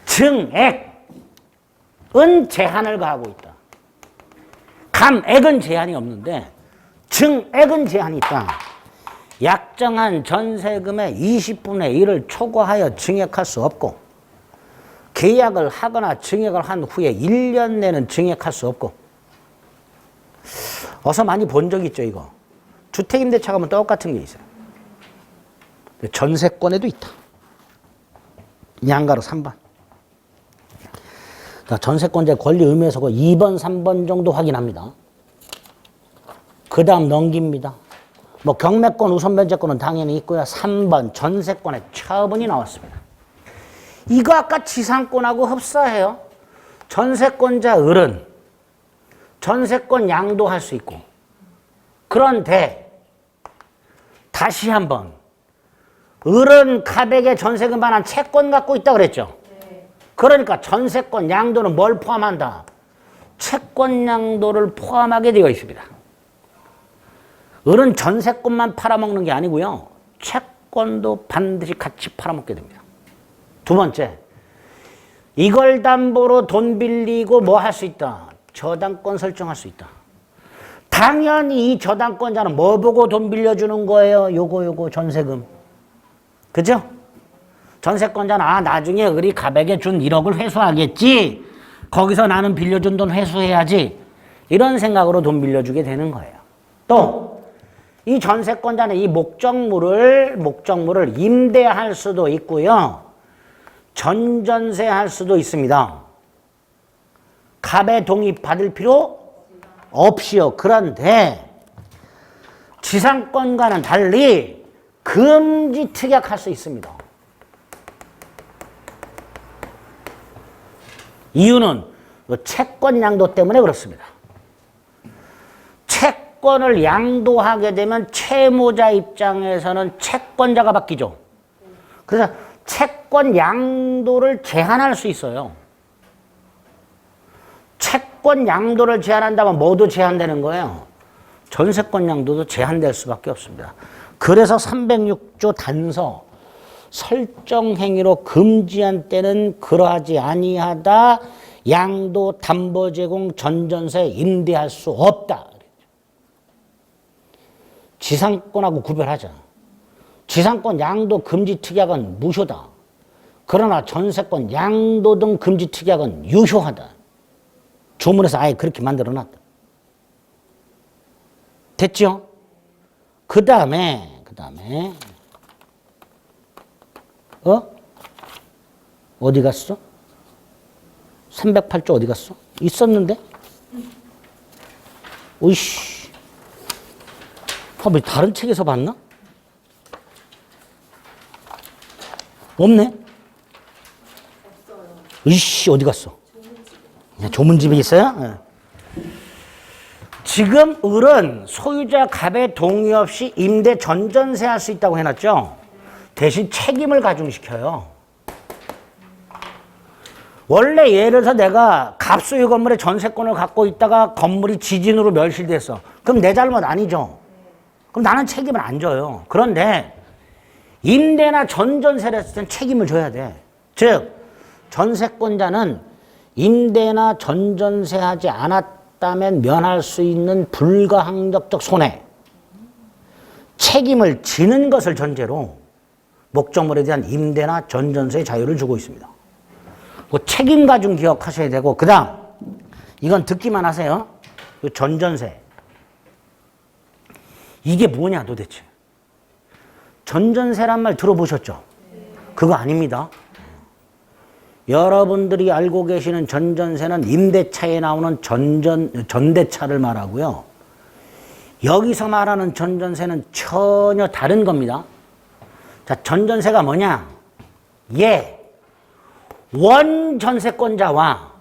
증액은 제한을 가하고 있다. 감액은 제한이 없는데 증액은 제한이 있다. 약정한 전세금의 20분의 1을 초과하여 증액할 수 없고 계약을 하거나 증액을 한 후에 1년 내는 증액할 수 없고 어서 많이 본 적 있죠, 이거. 주택임대차 가면 똑같은 게 있어요. 전세권에도 있다. 양가로 3번. 자, 전세권자 권리 의무에서 2번, 3번 정도 확인합니다. 그 다음 넘깁니다. 뭐 경매권, 우선 변제권은 당연히 있고요. 3번 전세권의 처분이 나왔습니다. 이거 아까 지상권하고 흡사해요. 전세권자 을은 전세권 양도할 수 있고, 그런데 다시 한번 을은 갑에게 전세금 반환 채권 갖고 있다 그랬죠. 그러니까 전세권 양도는 뭘 포함한다? 채권 양도를 포함하게 되어 있습니다. 을은 전세권만 팔아먹는 게 아니고요. 채권도 반드시 같이 팔아먹게 됩니다. 두 번째, 이걸 담보로 돈 빌리고 뭐 할 수 있다? 저당권 설정할 수 있다. 당연히 이 저당권자는 뭐 보고 돈 빌려주는 거예요? 요거 전세금. 그죠? 전세권자는 나중에 을이 갑에게 준 1억을 회수하겠지. 거기서 나는 빌려준 돈 회수해야지. 이런 생각으로 돈 빌려주게 되는 거예요. 또 이 전세권자는 이 목적물을 임대할 수도 있고요. 전전세할 수도 있습니다. 갑의 동의 받을 필요 없이요. 그런데 지상권과는 달리 금지 특약할 수 있습니다. 이유는 채권 양도 때문에 그렇습니다. 채권을 양도하게 되면 채무자 입장에서는 채권자가 바뀌죠. 그래서 채권 양도를 제한할 수 있어요. 채권 양도를 제한한다면 뭐도 제한되는 거예요? 전세권 양도도 제한될 수밖에 없습니다. 그래서 306조 단서 설정 행위로 금지한 때는 그러하지 아니하다. 양도, 담보 제공, 전전세 임대할 수 없다. 지상권하고 구별하자. 지상권 양도 금지 특약은 무효다. 그러나 전세권 양도 등 금지 특약은 유효하다. 조문에서 아예 그렇게 만들어놨다. 됐죠? 그 다음에 어디 갔어? 308조 어디 갔어? 있었는데? 오이씨. 뭐 다른 책에서 봤나? 없네? 없어요. 이씨, 어디 갔어? 조문집에 있어요? 네. 지금 을은 소유자 갑의 동의 없이 임대 전전세 할 수 있다고 해놨죠? 대신 책임을 가중시켜요. 원래 예를 들어서 내가 갑소유 건물에 전세권을 갖고 있다가 건물이 지진으로 멸실됐어. 그럼 내 잘못 아니죠? 그럼 나는 책임을 안 져요. 그런데 임대나 전전세를 했을 땐 책임을 져야 돼. 즉 전세권자는 임대나 전전세하지 않았다면 면할 수 있는 불가항력적 손해, 책임을 지는 것을 전제로 목적물에 대한 임대나 전전세의 자유를 주고 있습니다. 그 책임 가중 기억하셔야 되고, 그 다음 이건 듣기만 하세요. 전전세. 이게 뭐냐 도대체. 전전세란 말 들어보셨죠? 그거 아닙니다. 여러분들이 알고 계시는 전전세는 임대차에 나오는 전대차를 말하고요. 여기서 말하는 전전세는 전혀 다른 겁니다. 자, 전전세가 뭐냐? 원 전세권자와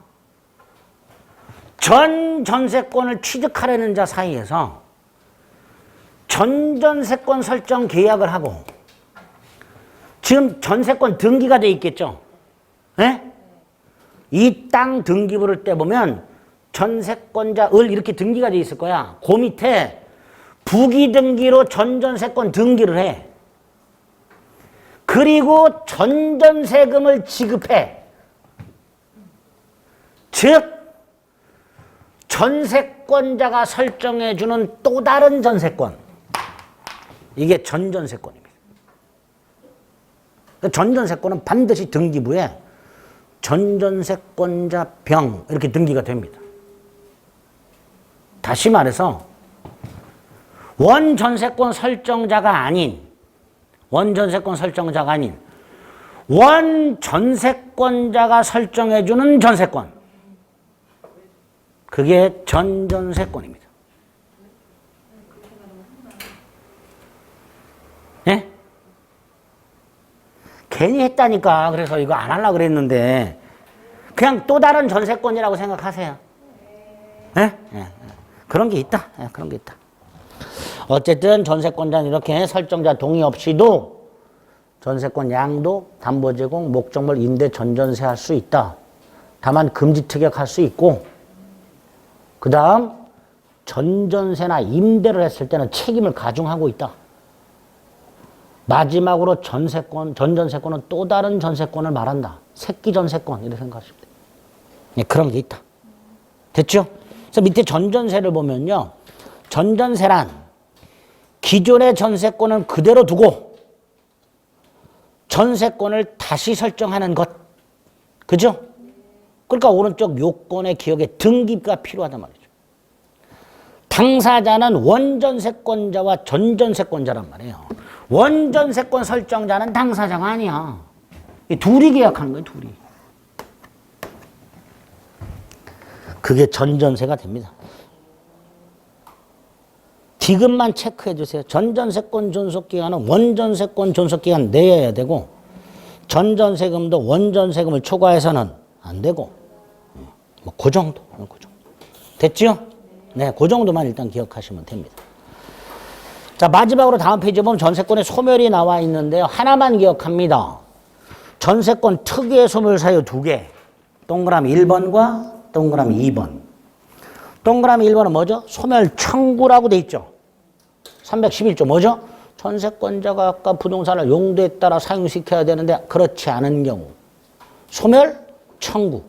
전 전세권을 취득하려는 자 사이에서 전전세권 설정 계약을 하고, 지금 전세권 등기가 돼 있겠죠? 네? 이 땅 등기부를 떼보면 전세권자 을 이렇게 등기가 돼 있을 거야. 그 밑에 부기 등기로 전전세권 등기를 해. 그리고 전전세금을 지급해. 즉 전세권자가 설정해주는 또 다른 전세권, 이게 전전세권입니다. 전전세권은 반드시 등기부에 전전세권자 병 이렇게 등기가 됩니다. 다시 말해서 원전세권 설정자가 아닌 원전세권자가 설정해주는 전세권. 그게 전전세권입니다. 예? 괜히 했다니까. 그래서 이거 안 하려고 그랬는데 그냥 또 다른 전세권이라고 생각하세요. 예? 예. 그런 게 있다. 예, 그런 게 있다. 어쨌든 전세권자는 이렇게 설정자 동의 없이도 전세권 양도, 담보 제공, 목적물 임대 전전세 할 수 있다. 다만 금지 특약할 수 있고, 그 다음 전전세나 임대를 했을 때는 책임을 가중하고 있다. 마지막으로 전전세권은 또 다른 전세권을 말한다. 새끼 전세권 이렇게 생각하시면 돼요. 네, 그런 게 있다. 됐죠? 그래서 밑에 전전세를 보면요. 전전세란 기존의 전세권은 그대로 두고 전세권을 다시 설정하는 것. 그죠? 그러니까 오른쪽 요건의 기억에 등기가 필요하단 말이죠. 당사자는 원전세권자와 전전세권자란 말이에요. 원전세권 설정자는 당사자가 아니야. 둘이 계약하는 거예요, 둘이. 그게 전전세가 됩니다. 디귿만 체크해 주세요. 전전세권 존속기간은 원전세권 존속기간 내여야 되고 전전세금도 원전세금을 초과해서는 안 되고 뭐 그 정도. 됐죠? 네, 그 정도만 일단 기억하시면 됩니다. 자, 마지막으로 다음 페이지 보면 전세권의 소멸이 나와 있는데요. 하나만 기억합니다. 전세권 특유의 소멸사유 두 개. 동그라미 1번과 동그라미 2번. 동그라미 1번은 뭐죠? 소멸 청구라고 돼 있죠. 311조 뭐죠? 전세권자가 아까 부동산을 용도에 따라 사용시켜야 되는데 그렇지 않은 경우. 소멸 청구.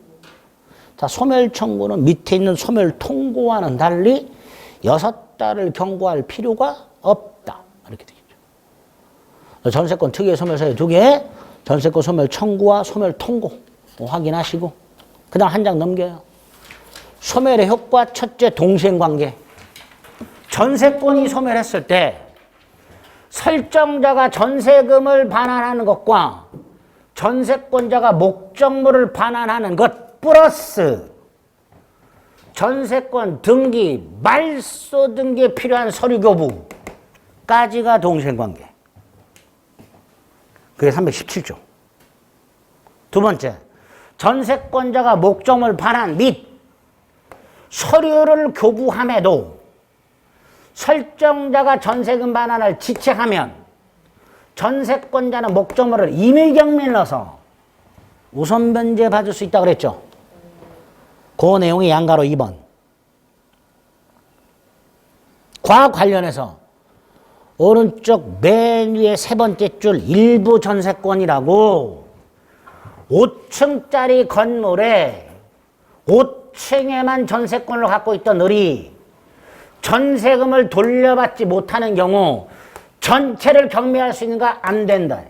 자, 소멸 청구는 밑에 있는 소멸 통고와는 달리 6달을 경고할 필요가 없다. 이렇게 되겠죠. 전세권 특유의 소멸사유 두 개, 전세권 소멸 청구와 소멸 통고 확인하시고 그 다음 한 장 넘겨요. 소멸의 효과 첫째 동시행관계. 전세권이 소멸했을 때 설정자가 전세금을 반환하는 것과 전세권자가 목적물을 반환하는 것 플러스 전세권 등기, 말소 등기에 필요한 서류 교부까지가 동시행관계. 그게 317조. 두 번째, 전세권자가 목적물 반환 및 서류를 교부함에도 설정자가 전세금 반환을 지체하면 전세권자는 목적물을 임의경미를 넣어서 우선 변제 받을 수 있다고 그랬죠. 그 내용이 양가로 2번. 과 관련해서 오른쪽 맨 위에 세 번째 줄 일부 전세권이라고 5층짜리 건물에 5층에만 전세권을 갖고 있던 을이 전세금을 돌려받지 못하는 경우 전체를 경매할 수 있는가? 안 된다.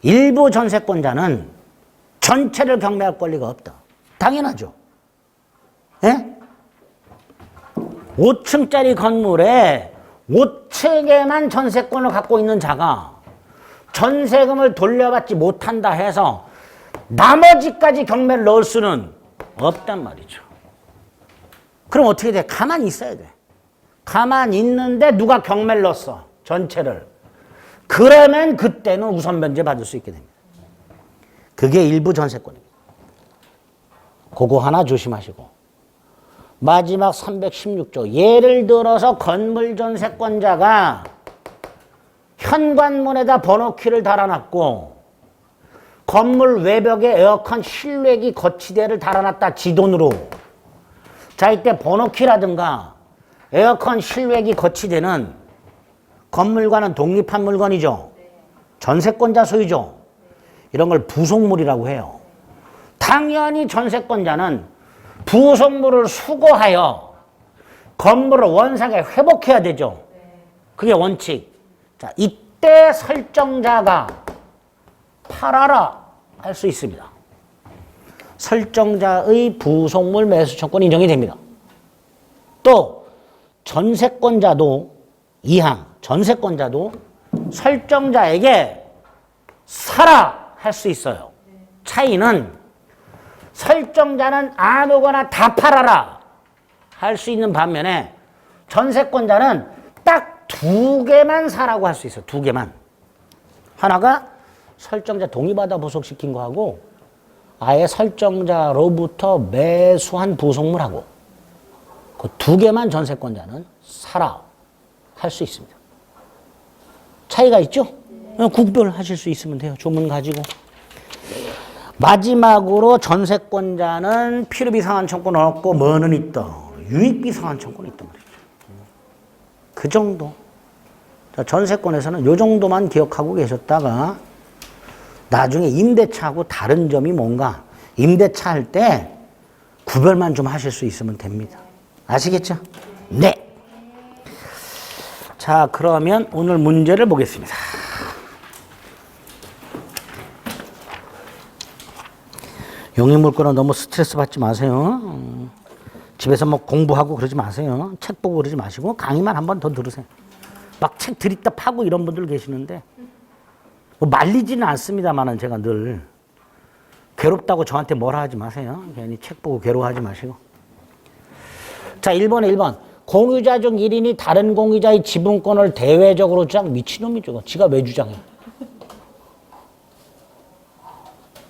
일부 전세권자는 전체를 경매할 권리가 없다. 당연하죠. 예? 5층짜리 건물에 5층에만 전세권을 갖고 있는 자가 전세금을 돌려받지 못한다 해서 나머지까지 경매를 넣을 수는 없단 말이죠. 그럼 어떻게 돼? 가만히 있어야 돼. 가만히 있는데 누가 경매를 넣었어. 전체를. 그러면 그때는 우선 변제 받을 수 있게 됩니다. 그게 일부 전세권입니다. 그거 하나 조심하시고. 마지막 316조. 예를 들어서 건물 전세권자가 현관문에다 번호키를 달아놨고 건물 외벽에 에어컨 실외기 거치대를 달아놨다. 지 돈으로. 자, 이때 번호키라든가 에어컨 실외기 거치대는 건물과는 독립한 물건이죠. 전세권자 소유죠. 이런 걸 부속물이라고 해요. 당연히 전세권자는 부속물을 수거하여 건물을 원상에 회복해야 되죠. 그게 원칙. 자, 이때 설정자가 팔아라 할 수 있습니다. 설정자의 부속물 매수 청구는 인정이 됩니다. 또 전세권자도 2항 전세권자도 설정자에게 사라 할 수 있어요. 차이는 설정자는 아무거나 다 팔아라 할 수 있는 반면에 전세권자는 딱 2개만 사라고 할 수 있어요. 2개만. 하나가 설정자 동의받아 부속시킨 거하고 아예 설정자로부터 매수한 부속물하고 그 2개만 전세권자는 사라 할 수 있습니다. 차이가 있죠? 구별하실 수 있으면 돼요. 조문 가지고. 마지막으로 전세권자는 필요비 상환 청구는 없고 뭐는 있다. 유익비 상환 청구는 있단 말이죠. 그 정도. 자, 전세권에서는 요 정도만 기억하고 계셨다가 나중에 임대차하고 다른 점이 뭔가 임대차 할 때 구별만 좀 하실 수 있으면 됩니다. 아시겠죠? 네. 자, 그러면 오늘 문제를 보겠습니다. 용의물건은 너무 스트레스 받지 마세요. 집에서 뭐 공부하고 그러지 마세요. 책 보고 그러지 마시고 강의만 한 번 더 들으세요. 막 책 들이다 파고 이런 분들 계시는데 뭐 말리지는 않습니다만은 제가 늘 괴롭다고 저한테 뭐라 하지 마세요. 괜히 책 보고 괴로워하지 마시고. 자, 1번에 1번. 공유자 중 1인이 다른 공유자의 지분권을 대외적으로 주장. 미친놈이죠. 지가 왜 주장해?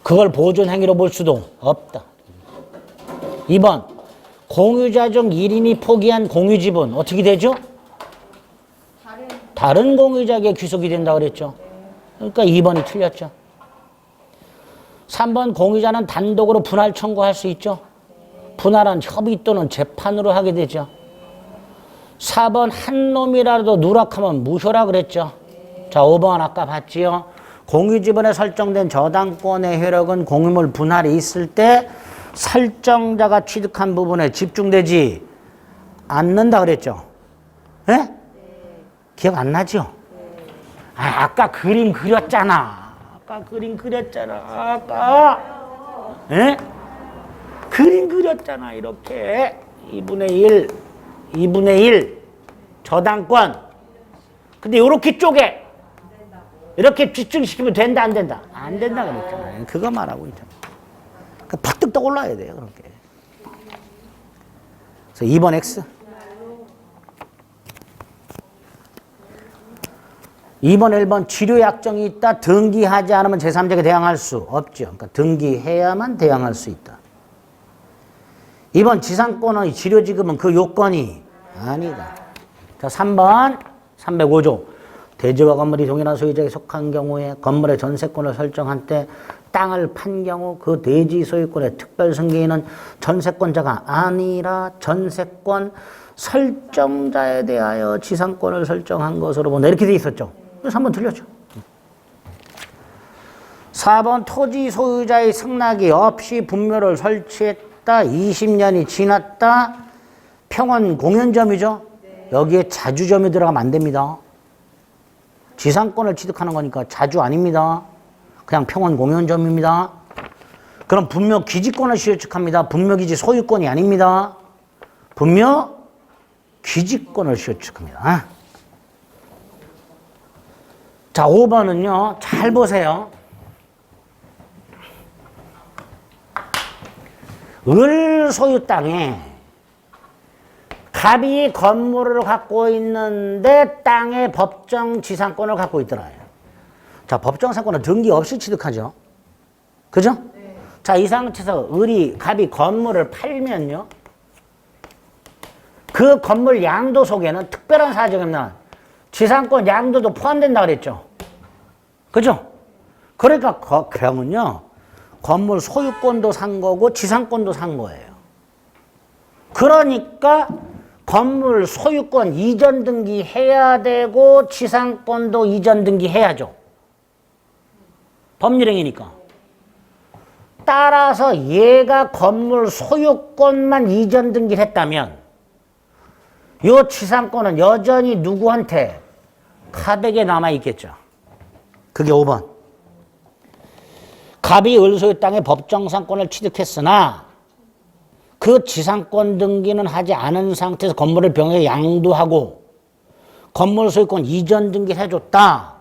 그걸 보존 행위로 볼 수도 없다. 2번. 공유자 중 1인이 포기한 공유지분 어떻게 되죠? 다른 공유자에게 귀속이 된다고 그랬죠. 그러니까 2번이 틀렸죠. 3번. 공유자는 단독으로 분할 청구할 수 있죠. 분할은 협의 또는 재판으로 하게 되죠. 4번. 한 놈이라도 누락하면 무효라 그랬죠. 자, 5번 아까 봤지요. 공유지분에 설정된 저당권의 효력은 공유물 분할이 있을 때 설정자가 취득한 부분에 집중되지 않는다 그랬죠. 예? 기억 안 나죠? 아까 그림 그렸잖아. 아까. 예? 그림 그렸잖아. 이렇게 2분의 1 저당권. 근데 이렇게 쪼개. 이렇게 집중시키면 된다 안 된다? 안 된다 그랬잖아요. 그거 말하고 있잖아요. 퍼뜩 떠올라야 돼요. 그렇게. 그래서 2번 X. 2번, 1번 치료 약정이 있다. 등기하지 않으면 제3자에게 대항할 수 없죠. 그러니까 등기해야만 대항할 수 있다. 2번 지상권의 치료지급은 그 요건이 아니다. 자, 3번 305조. 대지와 건물이 동일한 소유자에게 속한 경우에 건물의 전세권을 설정한 때 땅을 판 경우 그 대지 소유권의 특별 승계인은 전세권자가 아니라 전세권 설정자에 대하여 지상권을 설정한 것으로 본다. 이렇게 돼 있었죠. 그래서 3번 틀렸죠. 4번 토지 소유자의 승낙이 없이 분묘를 설치했다. 20년이 지났다. 평원 공연점이죠. 여기에 자주점이 들어가면 안 됩니다. 지상권을 취득하는 거니까 자주 아닙니다. 그냥 평원 공연점입니다. 그럼 분묘 기지권을 시효축합니다. 분묘 기지 소유권이 아닙니다. 분묘 기지권을 시효축합니다. 자, 5번은요. 잘 보세요. 을 소유 땅에 갑이 건물을 갖고 있는데 땅의 법정 지상권을 갖고 있더라. 자, 법정 상권은 등기 없이 취득하죠. 그죠? 네. 자, 이 상태에서 갑이 건물을 팔면요. 그 건물 양도 속에는 특별한 사정이면 지상권 양도도 포함된다 그랬죠. 그죠? 그러니까 그러면요. 건물 소유권도 산 거고 지상권도 산 거예요. 그러니까 건물 소유권 이전 등기해야 되고 지상권도 이전 등기해야죠. 법률행위니까. 따라서 얘가 건물 소유권만 이전 등기를 했다면 요 지상권은 여전히 누구한테? 갑에게 남아있겠죠. 그게 5번. 갑이 을소유 땅의 법정상권을 취득했으나 그 지상권 등기는 하지 않은 상태에서 건물을 병에 양도하고 건물 소유권 이전 등기를 해줬다.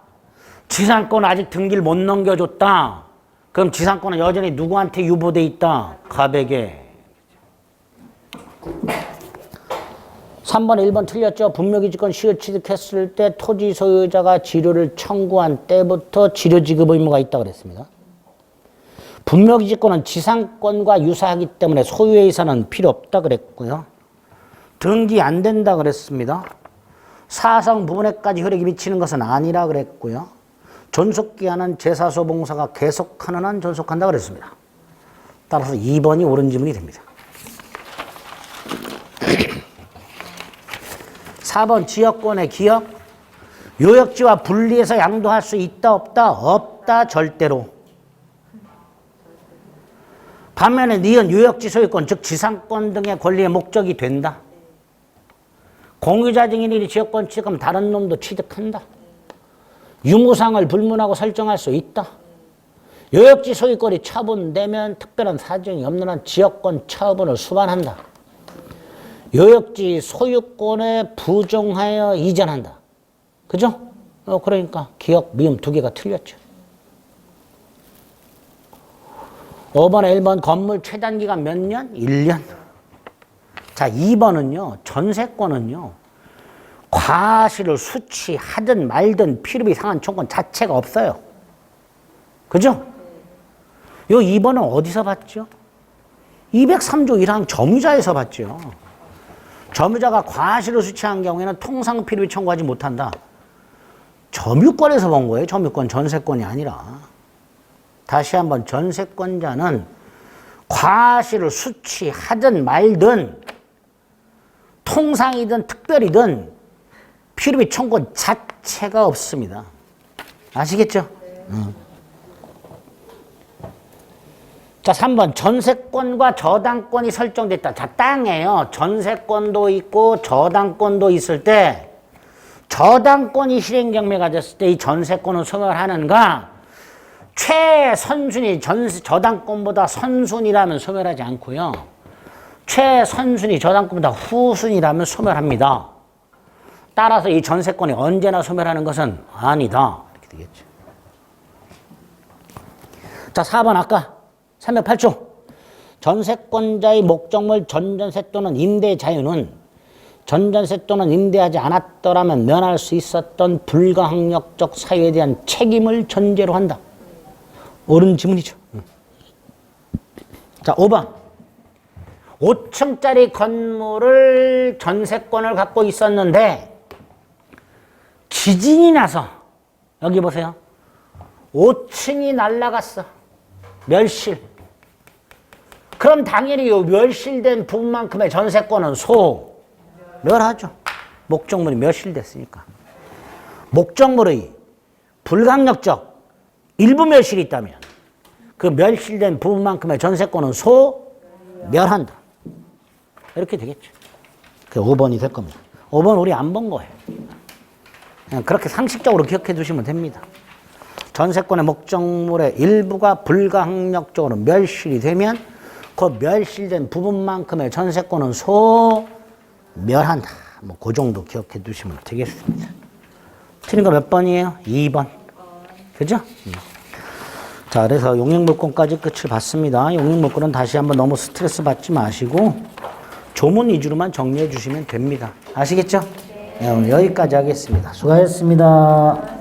지상권 아직 등기를 못 넘겨줬다. 그럼 지상권은 여전히 누구한테 유보돼 있다? 갑에게. 3번, 1번 틀렸죠? 분묘기지권 시효 취득했을 때 토지 소유자가 지료를 청구한 때부터 지료 지급 의무가 있다고 그랬습니다. 분묘기지권은 지상권과 유사하기 때문에 소유의 이사는 필요 없다 그랬고요. 등기 안 된다 그랬습니다. 사성 부분에까지 효력이 미치는 것은 아니라 그랬고요. 존속기한은 제사소봉사가 계속하는 한 존속한다 그랬습니다. 따라서 2번이 옳은 지문이 됩니다. 4번 지역권의 기역. 요역지와 분리해서 양도할 수 있다 없다? 없다 절대로. 반면에 니은 요역지 소유권 즉 지상권 등의 권리의 목적이 된다. 공유자 증인이 지역권 취득하면 다른 놈도 취득한다. 유무상을 불문하고 설정할 수 있다. 요역지 소유권이 처분되면 특별한 사정이 없는 한 지역권 처분을 수반한다. 요역지 소유권에 부정하여 이전한다. 그죠? 그러니까 기역, 미음 두 개가 틀렸죠. 5번에 1번 건물 최단기간 몇 년? 1년. 자, 2번은요. 전세권은요. 과실을 수취하든 말든 필요비 상한 청권 자체가 없어요. 그죠? 요 2번은 어디서 봤죠? 203조 1항 점유자에서 봤죠. 점유자가 과실을 수취한 경우에는 통상 필요비 청구하지 못한다. 점유권에서 본 거예요. 점유권, 전세권이 아니라. 다시 한번 전세권자는 과실을 수취하든 말든 통상이든 특별이든 필요비 청구권 자체가 없습니다. 아시겠죠? 자, 3번 전세권과 저당권이 설정됐다. 자, 땅에요. 전세권도 있고 저당권도 있을 때 저당권이 실행 경매가 됐을 때 이 전세권은 소멸하는가? 최선순위 저당권보다 선순위라면 소멸하지 않고요. 최선순위 저당권보다 후순위라면 소멸합니다. 따라서 이 전세권이 언제나 소멸하는 것은 아니다. 이렇게 되겠죠. 자, 4번 아까 308조. 전세권자의 목적물 전전세 또는 임대 자유는 전전세 또는 임대하지 않았더라면 면할 수 있었던 불가항력적 사유에 대한 책임을 전제로 한다. 옳은 지문이죠. 자, 5번. 5층짜리 건물을 전세권을 갖고 있었는데 지진이 나서 여기 보세요. 5층이 날아갔어. 멸실. 그럼 당연히 이 멸실된 부분만큼의 전세권은 소멸하죠. 목적물이 멸실됐으니까. 목적물의 불가항력적 일부 멸실이 있다면 그 멸실된 부분만큼의 전세권은 소멸한다. 이렇게 되겠죠. 그게 5번이 될 겁니다. 5번 우리 안 본 거예요. 그냥 그렇게 상식적으로 기억해 두시면 됩니다. 전세권의 목적물의 일부가 불가항력적으로 멸실이 되면 그 멸실된 부분만큼의 전세권은 소멸한다. 뭐 그 정도 기억해 두시면 되겠습니다. 틀린 거 몇 번이에요? 2번. 그죠? 자, 그래서 용익물권까지 끝을 봤습니다. 용익물권은 다시 한번 너무 스트레스 받지 마시고 조문 위주로만 정리해 주시면 됩니다. 아시겠죠? 네, 오늘 여기까지 하겠습니다. 수고하셨습니다.